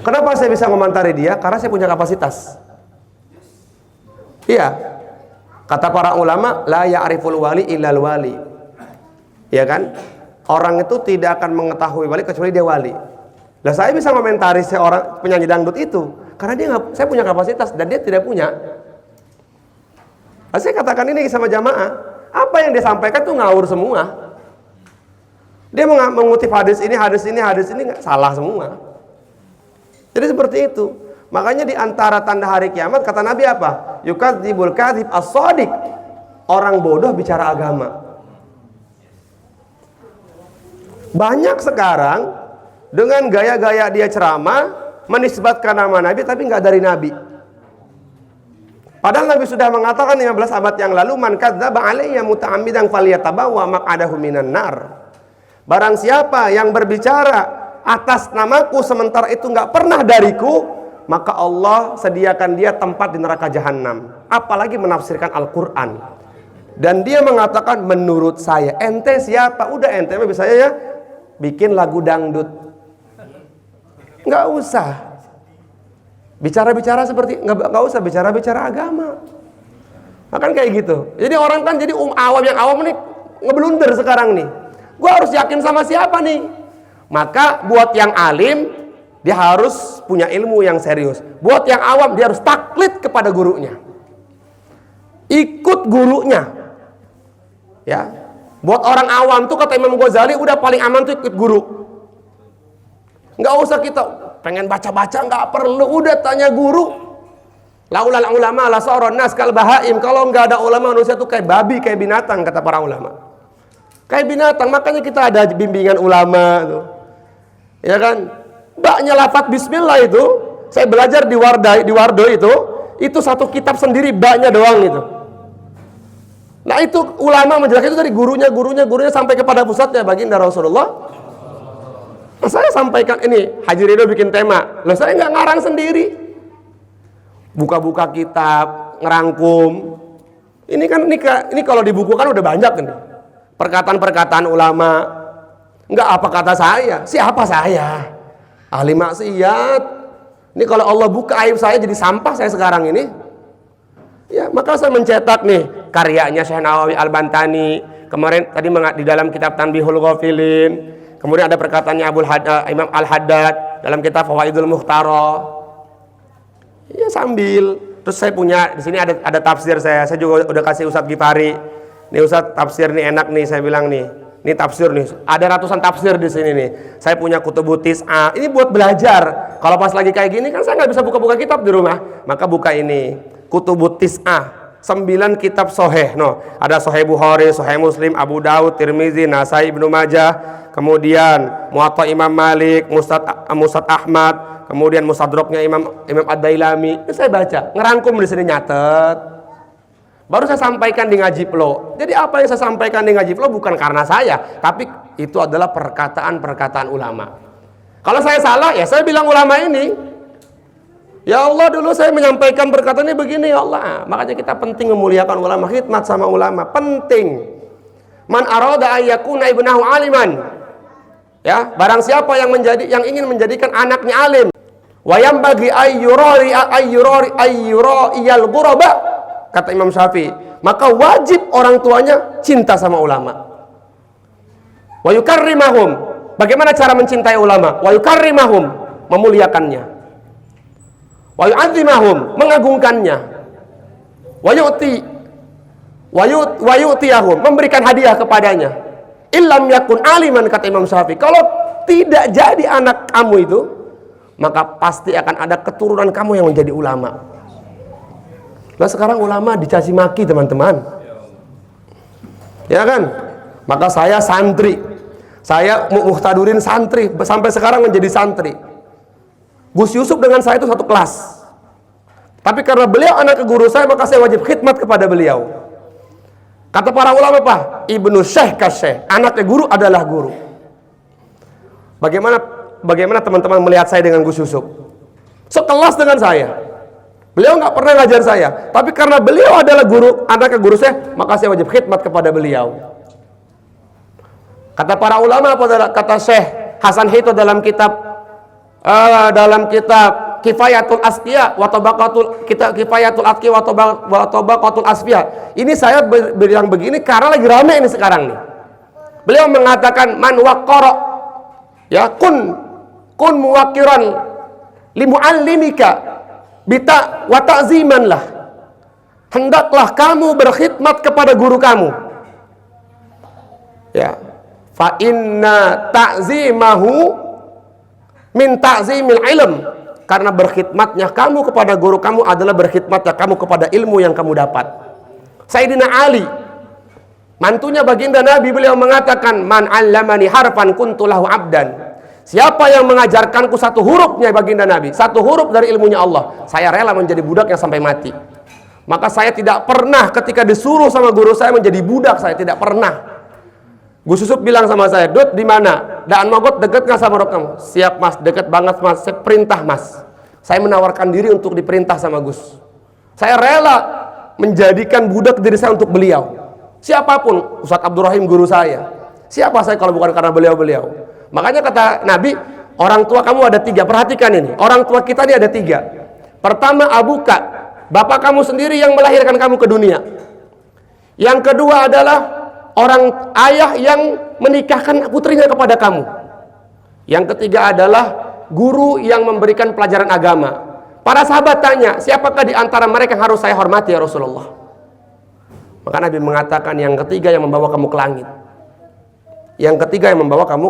Kenapa saya bisa komentari dia? Karena saya punya kapasitas. Iya, kata para ulama, la ya'riful wali illal wali. Ya kan? Orang itu tidak akan mengetahui wali kecuali dia wali. Lah saya bisa komentari seorang penyanyi dangdut itu karena saya punya kapasitas dan dia tidak punya. Saya katakan ini sama jamaah, apa yang dia sampaikan tuh ngawur semua. Dia mengutip hadis ini nggak salah semua. Jadi seperti itu. Makanya di antara tanda hari kiamat kata Nabi apa? Yukadzibul kadzib as-shadiq. Orang bodoh bicara agama. Banyak sekarang dengan gaya-gaya dia ceramah menisbatkan nama Nabi tapi nggak dari Nabi. Padahal Nabi sudah mengatakan 15 abad yang lalu, man kadzdzaba alayya muta'ammidan falyatabawwa maq'adahu minan nar. Barang siapa yang berbicara atas namaku sementara itu nggak pernah dariku, maka Allah sediakan dia tempat di neraka jahanam. Apalagi menafsirkan Al-Quran. Dan dia mengatakan menurut saya. Ente siapa? Udah ente bisa ya bikin lagu dangdut. Nggak usah bicara-bicara seperti nggak usah bicara-bicara agama. Akan kayak gitu. Jadi orang kan jadi awam yang awam nih ngeblunder sekarang nih. Gue harus yakin sama siapa nih? Maka buat yang alim dia harus punya ilmu yang serius. Buat yang awam dia harus taklid kepada gurunya. Ikut gurunya. Ya. Buat orang awam tuh kata Imam Ghazali udah paling aman tuh ikut guru. Nggak usah kita pengen baca-baca, nggak perlu, udah tanya guru. Laulal ulama la saron nas kal bahaim. Kalau nggak ada ulama manusia tuh kayak babi, kayak binatang kata para ulama. Kayak binatang, makanya kita ada bimbingan ulama tuh. Ya kan? Baknya lafaz bismillah itu, saya belajar di Wardo itu satu kitab sendiri baknya doang itu. Nah itu ulama menjelaskan itu dari gurunya sampai kepada pusatnya baginda Rasulullah. Nah, saya sampaikan ini, Haji Ridho bikin tema. Loh saya nggak ngarang sendiri. Buka-buka kitab, ngerangkum. Ini kalau dibukukan udah banyak kan. Perkataan-perkataan ulama. Nggak apa kata saya. Siapa saya? Ahli maksiat. Ini kalau Allah buka aib saya jadi sampah saya sekarang ini. Ya, maka saya mencetak nih karyanya Syekh Nawawi Al-Bantani. Kemarin tadi di dalam kitab Tanbihul Ghafilin. Kemudian ada perkataannya Imam Al-Haddad dalam kitab Fawaidul Mukhtara. Ya sambil. Terus saya punya di sini ada tafsir saya juga udah kasih Ustadz Gifari. Nih Ustadz tafsir nih enak nih saya bilang nih. Ini tafsir nih. Ada ratusan tafsir di sini nih. Saya punya Kutubutis A. Ini buat belajar. Kalau pas lagi kayak gini kan saya nggak bisa buka-buka kitab di rumah. Maka buka ini. Kutubutis A. 9 kitab soheh. No, ada Soheh Bukhari, Soheh Muslim, Abu Daud, Tirmizi, Nasai, Ibnu Majah. Kemudian Muwatta Imam Malik, Musnad Ahmad. Kemudian Mustadraknya Imam Ad-Dailami. Ini saya baca. Ngerangkum di sini nyatet. Baru saya sampaikan di Ngaji Plo. Jadi apa yang saya sampaikan di Ngaji Plo bukan karena saya, tapi itu adalah perkataan-perkataan ulama. Kalau saya salah, ya saya bilang ulama ini. Ya Allah dulu saya menyampaikan perkataan ini begini ya Allah. Makanya kita penting memuliakan ulama, khidmat sama ulama, penting. Man arada ayyakuna ibnahu aliman. Ya, barang siapa yang ingin menjadikan anaknya alim. Wa yambagi ayyurari iyal ghuraba. Kata Imam Syafi'i, maka wajib orang tuanya cinta sama ulama. Wa yukarrimahum. Bagaimana cara mencintai ulama? Wa yukarrimahum, memuliakannya. Wa yu'azzimahum, mengagungkannya. Wa yu'tiyahum, memberikan hadiah kepadanya. Illam yakun aliman, kata Imam Syafi'i. Kalau tidak jadi anak kamu itu, maka pasti akan ada keturunan kamu yang menjadi ulama. Nah sekarang ulama dicaci maki teman-teman. Ya kan? Maka saya santri. Saya muhtadurin santri. Sampai sekarang menjadi santri. Gus Yusuf dengan saya itu satu kelas. Tapi karena beliau anak guru saya, maka saya wajib khidmat kepada beliau. Kata para ulama apa? Ibnu Syekh kasyekh. Anaknya guru adalah guru. Bagaimana teman-teman melihat saya dengan Gus Yusuf? Sekelas dengan saya. Beliau nggak pernah ngajar saya, tapi karena beliau adalah guru, anaknya guru saya, maka saya wajib khidmat kepada beliau. Kata para ulama, kata Syekh Hasan Hito dalam kitab Kifayatul Asqiya wa Kifayatul Atqi wa Tabaqatul Asfiya. Ini saya bilang begini karena lagi rame ini sekarang nih. Beliau mengatakan man waqqara, ya kun muwaqqiran limuallimika bita wa ta'ziman lah. Hendaklah kamu berkhidmat kepada guru kamu. Ya. Fa inna ta'zimahu min ta'zimil ilm. Karena berkhidmatnya kamu kepada guru kamu adalah berkhidmatnya kamu kepada ilmu yang kamu dapat. Sayyidina Ali, mantunya baginda Nabi, beliau mengatakan, man 'allamani harfan kuntu lahu 'abdan. Siapa yang mengajarkanku satu hurufnya baginda Nabi, satu huruf dari ilmunya Allah, saya rela menjadi budaknya sampai mati. Maka saya tidak pernah ketika disuruh sama guru saya menjadi budak, saya tidak pernah. Gus Yusuf bilang sama saya, Dut di mana? Daan Mogot deket nggak sama roh kamu? Siap mas, deket banget mas. Saya perintah mas. Saya menawarkan diri untuk diperintah sama Gus. Saya rela menjadikan budak diri saya untuk beliau. Siapapun, Ustadz Abdul Rahim guru saya. Siapa saya kalau bukan karena beliau-beliau? Makanya kata Nabi, orang tua kamu ada 3. Perhatikan ini, orang tua kita ini ada 3. Pertama abuka, bapak kamu sendiri yang melahirkan kamu ke dunia. Yang kedua adalah orang ayah yang menikahkan putrinya kepada kamu. Yang ketiga adalah guru yang memberikan pelajaran agama. Para sahabat tanya, siapakah di antara mereka yang harus saya hormati ya Rasulullah? Maka Nabi mengatakan yang ketiga yang membawa kamu ke langit. Yang ketiga yang membawa kamu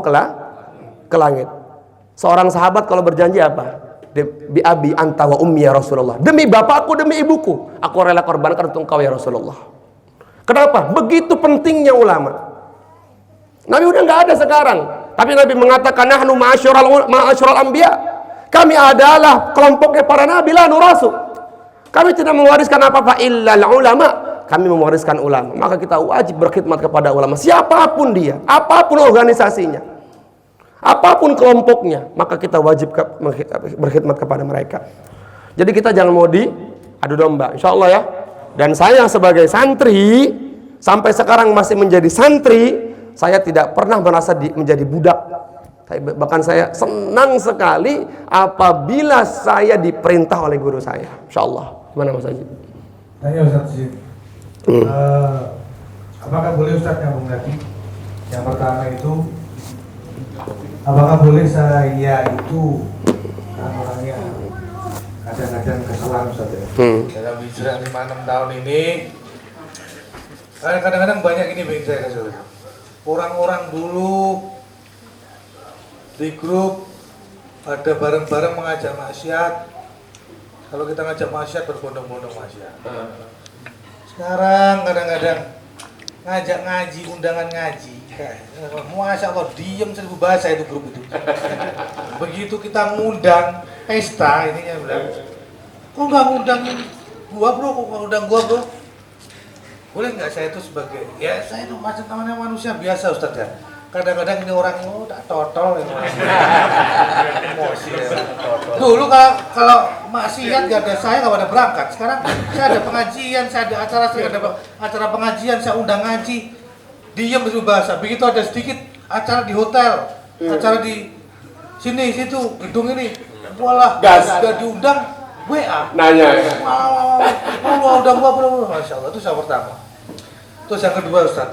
ke langit. Seorang sahabat kalau berjanji apa? Bi abi anta wa ummi ya Rasulullah. Demi bapakku, demi ibuku, aku rela korbankan untuk engkau ya Rasulullah. Kenapa? Begitu pentingnya ulama. Nabi udah nggak ada sekarang, tapi Nabi mengatakan nahnu ma'asyiral anbiya. Kami adalah kelompoknya para nabi, la nurasu. Kami tidak mewariskan apa-apa illal ulama. Kami mewariskan ulama. Maka kita wajib berkhidmat kepada ulama. Siapapun dia, apapun organisasinya, apapun kelompoknya, maka kita wajib berkhidmat kepada mereka. Jadi kita jangan mau diadu domba, insya Allah ya. Dan saya sebagai santri, sampai sekarang masih menjadi santri, saya tidak pernah merasa menjadi budak. Bahkan saya senang sekali apabila saya diperintah oleh guru saya. Insya Allah. Gimana Mas Haji? Tanya Ustaz Syed. Apakah boleh Ustaz nyambung lagi? Yang pertama itu, apakah boleh saya itu kan orangnya kadang-kadang keselan Ustaz ya? Dalam hijrah 5-6 tahun ini kadang-kadang banyak ini yang saya kasih. Orang-orang dulu di grup ada bareng-bareng mengajak maksiat. Kalau kita ngajak maksiat berbondong-bondong maksiat. Sekarang kadang-kadang ngajak ngaji, undangan ngaji. Masya Allah, diem 1000 bahasa itu grup itu. Begitu kita ngundang pesta, ini ya bilang, kok nggak ngundang gua bro, kok nggak ngundang gua bro? Boleh nggak saya itu sebagai, ya saya itu macam namanya manusia biasa Ustaz ya. Kadang-kadang ini orang tak totol ya. Emosi ya. Dulu kalau maksiat nggak ada saya nggak pada berangkat. Sekarang saya ada pengajian, saya ada acara, saya ada acara pengajian, saya undang ngaji. Diam itu bahasa. Begitu ada sedikit acara di hotel, acara di sini situ gedung ini, walah gak diundang, WA Nanya. Undang gua bro, masya Allah. Itu yang pertama. Terus yang kedua Ustaz,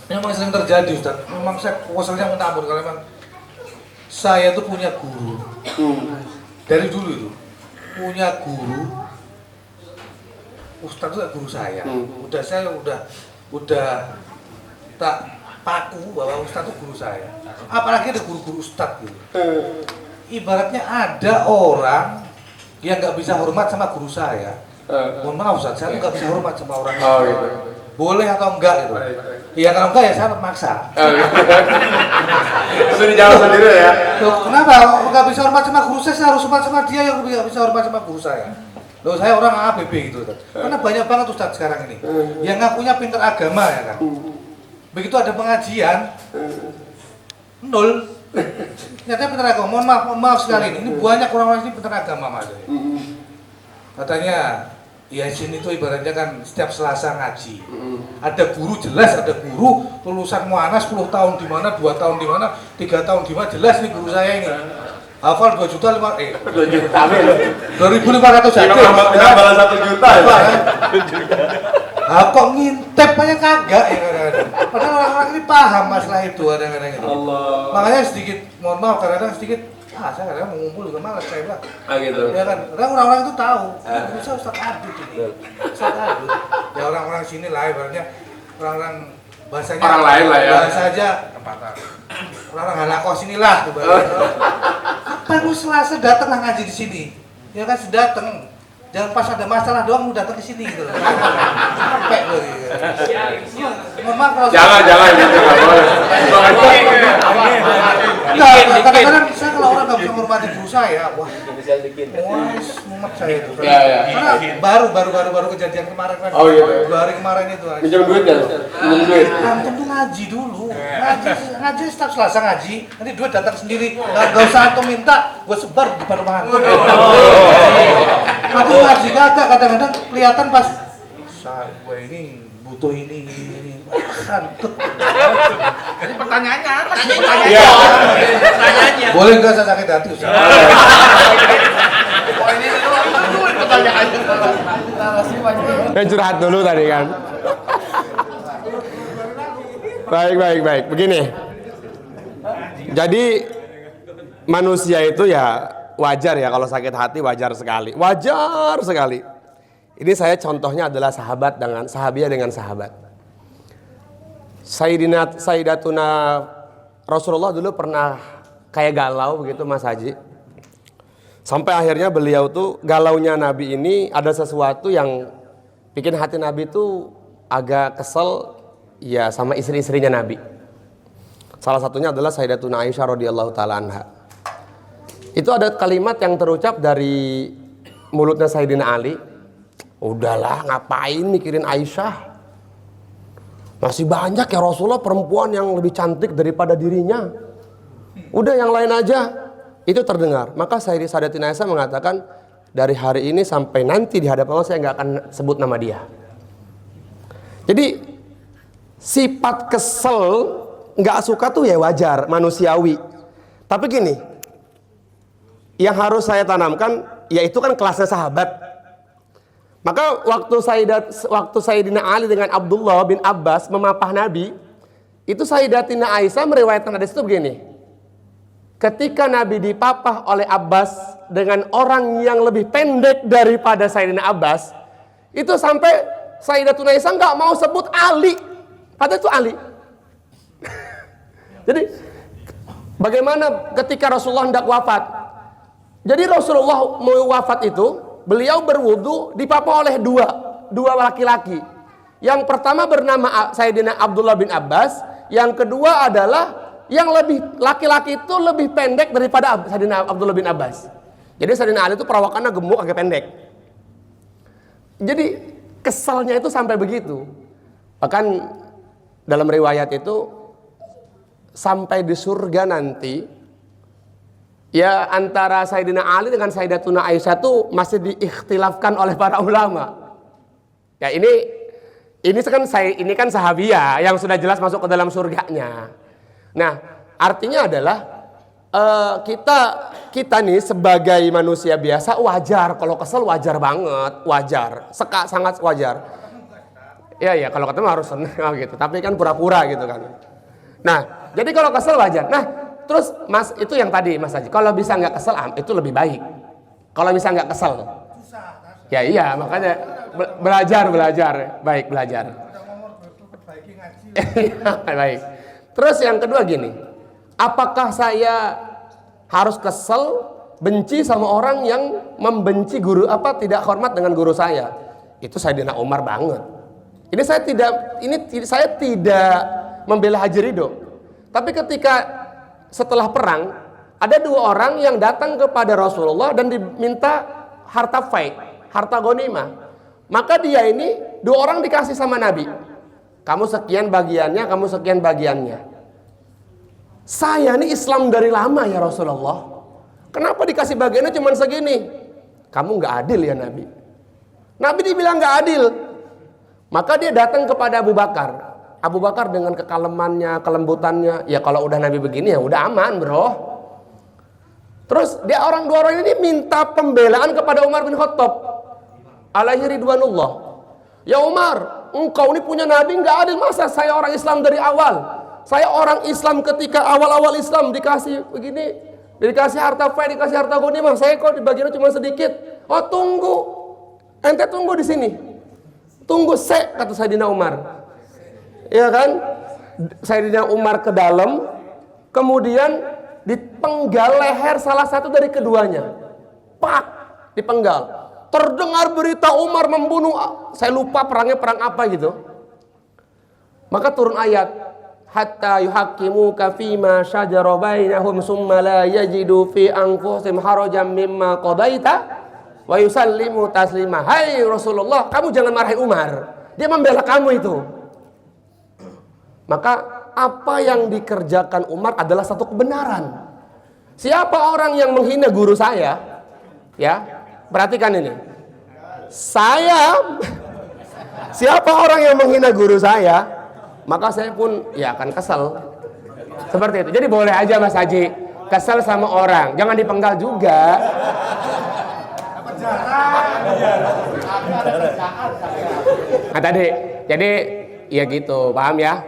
memang sering terjadi Ustaz. Memang saya kuasanya minta ampun kalau memang saya tuh punya guru. Dari dulu itu punya guru. Ustaz itu guru saya. Udah tak paku bahwa Ustaz itu guru saya. Apalagi ada guru-guru Ustaz gitu. Ibaratnya ada orang yang nggak bisa hormat sama guru saya. Mohon maaf Ustaz, saya nggak bisa hormat sama orang itu. Gitu. Boleh atau enggak gitu. Iya kalau enggak ya saya maksa. Itu dijawab sendiri ya. Loh, kenapa? Nggak bisa hormat sama guru saya harus hormat sama dia yang nggak bisa hormat sama guru saya. Loh saya orang ABB gitu. Karena banyak banget Ustaz sekarang ini yang ngakunya pinter agama ya kan. Begitu ada pengajian, nol. Nyatanya pinter agama. Mohon maaf sekali ini banyak orang-orang ini pinter agama mas. Katanya ya sini tuh ibaratnya kan setiap Selasa ngaji. Ada guru jelas, ada guru lulusan Mu'anas 10 tahun di mana, 2 tahun di mana, 3 tahun di mana, jelas nih guru saya ini. Hafal 2 juta 2.500 Emang penambahan 1 juta ya? Kok ngintip aja kagak ya kadang-kadang. Padahal orang-orang ini paham masalah itu kadang-kadang itu. Makanya sedikit, mohon maaf kadang-kadang sedikit, saya kadang-kadang mengumpul juga malas saya bilang. Gitu. Ya kan, kadang orang-orang itu tahu. Bisa Ustaz Adut ini. Ustaz Adut. Ya orang-orang sini lah ibaratnya orang bahasanya Orang lain lah ya. bahasa aja orang halakos inilah tuh baru Selasa datang ngaji di sini ya kan sudah datang jangan pas ada masalah doang lu datang ke sini gitu loh sampai loh gitu. Mohon maaf kalau Jangan gitu nggak boleh. kadang-kadang saya kalau orang nggak bisa menghormati guru saya wah mumet saya itu Ya. karena baru kejadian kemarin kan Oh, iya. 2 hari kemarin itu Minjem duit kan? Minjem duit. Antum tuh ngaji dulu, ngaji setiap Selasa ngaji, nanti duit datang sendiri, nggak usah antum minta, gue sebar di depan rumah antum. Antum ngaji kagak, kadang-kadang kelihatan pas, gue ini butuh ini, santut. Jadi pertanyaannya apa sih? Iya. Pertanyaannya. Boleh nggak saya sakit hati Ustaz? Oh ini dulu pertanyaannya. Curhat dulu tadi kan. Baik. Begini. Jadi manusia itu ya wajar ya kalau sakit hati wajar sekali. Wajar sekali. Ini saya contohnya adalah sahabiah dengan sahabat. Sayyidatuna Rasulullah dulu pernah kayak galau begitu Mas Haji. Sampai akhirnya beliau tuh galaunya Nabi ini ada sesuatu yang bikin hati Nabi tuh agak kesel ya sama istri-istrinya Nabi. Salah satunya adalah Sayyidatuna Aisyah radhiyallahu taala anha. Itu ada kalimat yang terucap dari mulutnya Sayyidina Ali. Udahlah, ngapain mikirin Aisyah? Masih banyak ya Rasulullah perempuan yang lebih cantik daripada dirinya. Udah yang lain aja. Itu terdengar. Maka Sayyidatina Aisyah mengatakan, dari hari ini sampai nanti di hadapan Allah saya nggak akan sebut nama dia. Jadi sifat kesel nggak suka tuh ya wajar, manusiawi. Tapi gini, yang harus saya tanamkan, yaitu kan kelasnya sahabat. Maka waktu Sayyidina Ali dengan Abdullah bin Abbas memapah Nabi, itu Sayyidatina Aisyah meriwayatkan hadis itu begini. Ketika Nabi dipapah oleh Abbas dengan orang yang lebih pendek daripada Sayyidina Abbas, itu sampai Sayyidatuna Aisyah nggak mau sebut Ali, padahal itu Ali. Jadi bagaimana ketika Rasulullah hendak wafat? Jadi Rasulullah mau wafat itu, beliau berwudu dipapah oleh dua laki-laki. Yang pertama bernama Sayyidina Abdullah bin Abbas, yang kedua adalah yang lebih laki-laki itu lebih pendek daripada Sayyidina Abdullah bin Abbas. Jadi Sayyidina Ali itu perawakannya gemuk agak pendek. Jadi kesalnya itu sampai begitu. Bahkan dalam riwayat itu sampai di surga nanti ya antara Sayyidina Ali dengan Sayyidatuna Aisyah itu masih diikhtilafkan oleh para ulama. Ya ini kan sahabiah yang sudah jelas masuk ke dalam surganya. Nah, artinya adalah kita nih sebagai manusia biasa wajar kalau kesel wajar banget, wajar, sangat wajar. Ya kalau ketemu harus senang gitu, tapi kan pura-pura gitu kan. Nah, jadi kalau kesel wajar. Nah, terus Mas itu yang tadi Mas Haji, kalau bisa nggak kesel itu lebih baik. Kalau bisa nggak kesel, ya iya makanya belajar, baik belajar. Baik. Terus yang kedua gini, apakah saya harus kesel, benci sama orang yang membenci guru tidak hormat dengan guru saya? Itu Sayyidina Umar banget. Ini saya tidak membela Haji Ridho. Tapi ketika setelah perang ada 2 orang yang datang kepada Rasulullah dan diminta harta faid, harta ghanimah. Maka dia ini 2 orang dikasih sama Nabi. Kamu sekian bagiannya, kamu sekian bagiannya. Saya ini Islam dari lama ya Rasulullah. Kenapa dikasih bagiannya cuma segini? Kamu nggak adil ya Nabi. Nabi dibilang nggak adil. Maka dia datang kepada Abu Bakar. Abu Bakar dengan kekalemannya, kelembutannya, ya kalau udah Nabi begini ya udah aman bro. Terus dia 2 orang ini minta pembelaan kepada Umar bin Khattab alaihi ridwanullah. Ya Umar, engkau ini punya Nabi nggak adil, masa saya orang Islam dari awal? Saya orang Islam ketika awal-awal Islam dikasih begini, dikasih harta faid, dikasih harta ghanimah, saya kok dibagiannya cuma sedikit. Oh tunggu, ente tunggu di sini, tunggu kata Sayyidina Umar. ya kan? Sayyidina Umar ke dalam, kemudian dipenggal leher salah satu dari keduanya. Pak, dipenggal. Terdengar berita Umar membunuh, saya lupa perangnya perang apa gitu. Maka turun ayat, hatta yuhaqqimuka fima syajara bainahum summa la yajidu fi anfusihim harajan mimma qadaita wa yusallimu taslima. Hai Rasulullah, kamu jangan marahin Umar. Dia membela kamu itu. Maka apa yang dikerjakan Umar adalah satu kebenaran. Siapa orang yang menghina guru saya? Ya, perhatikan ini. Siapa orang yang menghina guru saya? Maka saya pun ya akan kesel. Seperti itu. Jadi boleh aja Mas Haji kesel sama orang, jangan dipenggal juga. Nah tadi, jadi ya gitu, paham ya?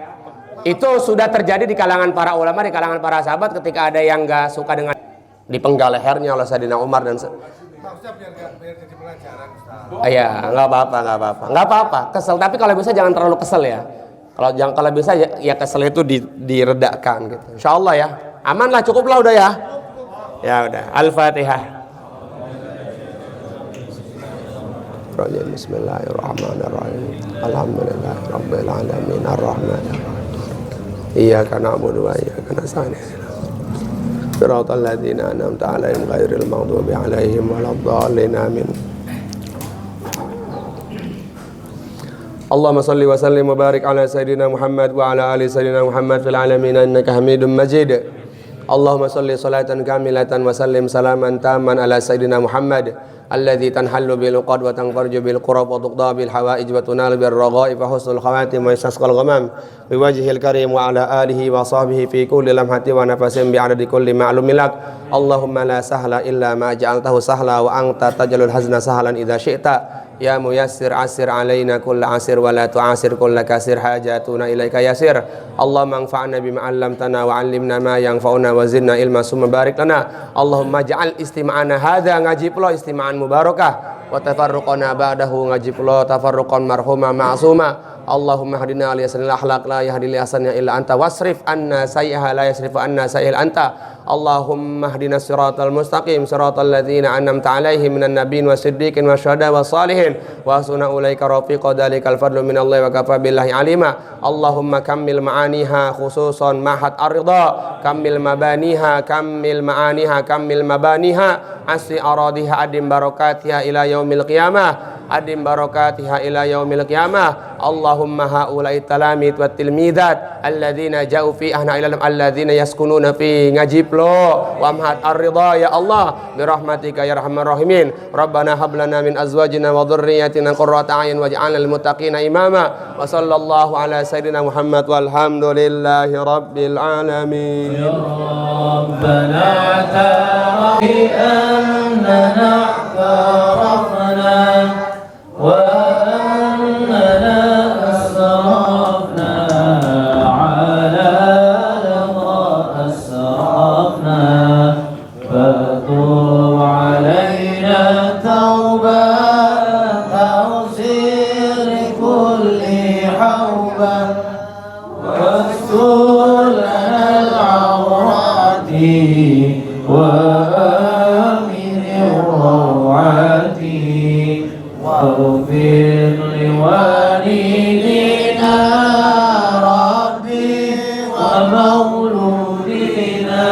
Itu sudah terjadi di kalangan para ulama, di kalangan para sahabat ketika ada yang nggak suka dengan dipenggal lehernya oleh Sayyidina Umar dan Maksudnya biar jadi pelajaran, Ustaz. ya nggak apa-apa, kesel. Tapi kalau bisa jangan terlalu kesel ya. Kalau bisa ya kesel itu diredakan gitu. Insyaallah ya. Aman lah, cukup lah udah ya. Ya udah. Al-Fatihah. Bismillahirrahmanirrahim. Alhamdulillahirabbil alamin arrahmanirrahim. Iyyaka na'budu wa iyyaka nasta'in. Shiratal ladzina an'amta 'alaihim ghairil maghdubi 'alaihim waladdallin. Amin. Allahumma salli wa sallim wa barik ala Sayyidina Muhammad wa ala ali Sayyidina Muhammad fil alamin innaka Hamidum Majid. Allahumma salli salatan kamilatan wa sallim salaman tamman ala Sayyidina Muhammad alladhi tanhallu bil uqad wa tanfarju bil qurab wa tuqda bil hawaij wa tunalu bir raghaib wa husnul khawatim wa yasqal ghamam bi wajhil karim wa ala alihi wa sahbihi fi kulli lamhati wa nafasin bi adadi kulli ma'lumin lak. Allahumma la sahla illa ma ja'altahu sahla wa anta taj'alul hazna sahlan idza syi'ta. Ya muyassir asir alaina kulla asir wa la tu'asir kulla kasir hajatuna ilaika yasir. Allahumma anfa'na bima 'allamtana wa 'allimna ma yanfa'una wa zidna ilma summa barik lana. Allahumma ja'al istima'ana hadza ngaji pula istima'an mubarakah wa tafarruqana ba'dahu ngaji pula tafarruqan marhuma ma'suma. Allahumma hadina li hasanil akhlaq la yahdi li hasannya illa anta wasrif anna sayyi'aha la yasrifu anna sayyi'al anta. Allahumma hdina siratal mustaqim siratal ladzina an'amta 'alaihim minan nabiyyin wasiddiqin wasyuhada wassalihin wa hasuna ulaika rafiqa dzalikal fadlu minallahi wa kafa billahi alima. Allahumma kammil ma'aniha khususan mahat ar-ridha kammil mabaniha kammil ma'aniha kammil mabaniha asri aradiha adim barakatiha ila yaumil qiyamah adim barakatiha ila yaumil qiyamah. Allahumma haula'i talamid wa tilmidat alladzina ja'u fi ahna ilal alladzina yaskununa fi ngajib lo wa amhat ar-ridha ya Allah bi rahmatika ya arhamar rahimin. Rabbana hab lana min azwajina wa dhurriyyatina qurrata a'yun waj'alna lil muttaqina imama. Wa sallallahu ala sayyidina Muhammad walhamdulillahi rabbil alamin. Ya Rabbana tarahi annana tarafna wa annana asrafna ala ma asrafna fatub alaina tawbah tawsir kulli hawbah wastur lana al-awrati wa amin rawati واغفر لوالدينا ربي ومولودينا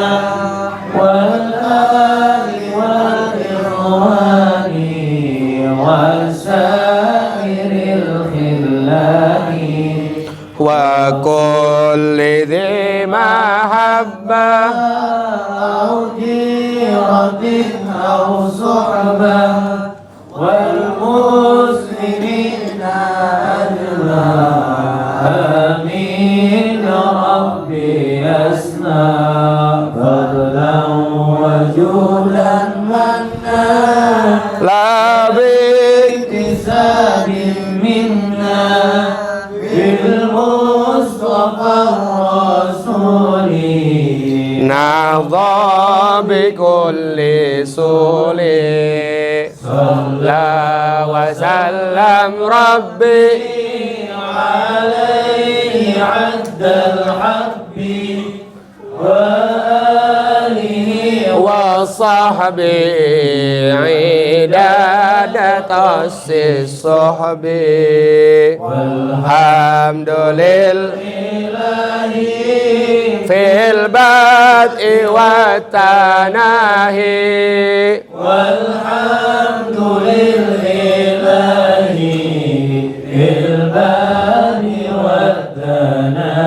والآل والإخوان وسائر الخلان وكل ذي محبة أو جيرة أو صحبة والمسلمين أجمعين آمين ربي أسنى فضلا وجودا منا لا باكتساب منا بالمصطفى الرسول نهضى بكل سول صلى وسلم ربي عليه عد الحب وآله وصحبه عدادة الصحب والحمد لله في البدء والتناهي والحمد لله في البدء والتناهي.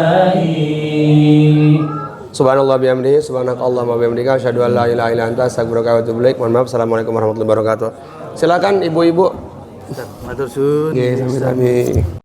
Subhanallah bihamdihi, subhanakallahumma bihamdika, asyhadu an la ilaha illa anta, astaghfiruka wa atubu ilaik. Mohon maaf. Assalamualaikum warahmatullahi wabarakatuh. Silakan ibu-ibu. Matur suwun. Nggih, sami-sami.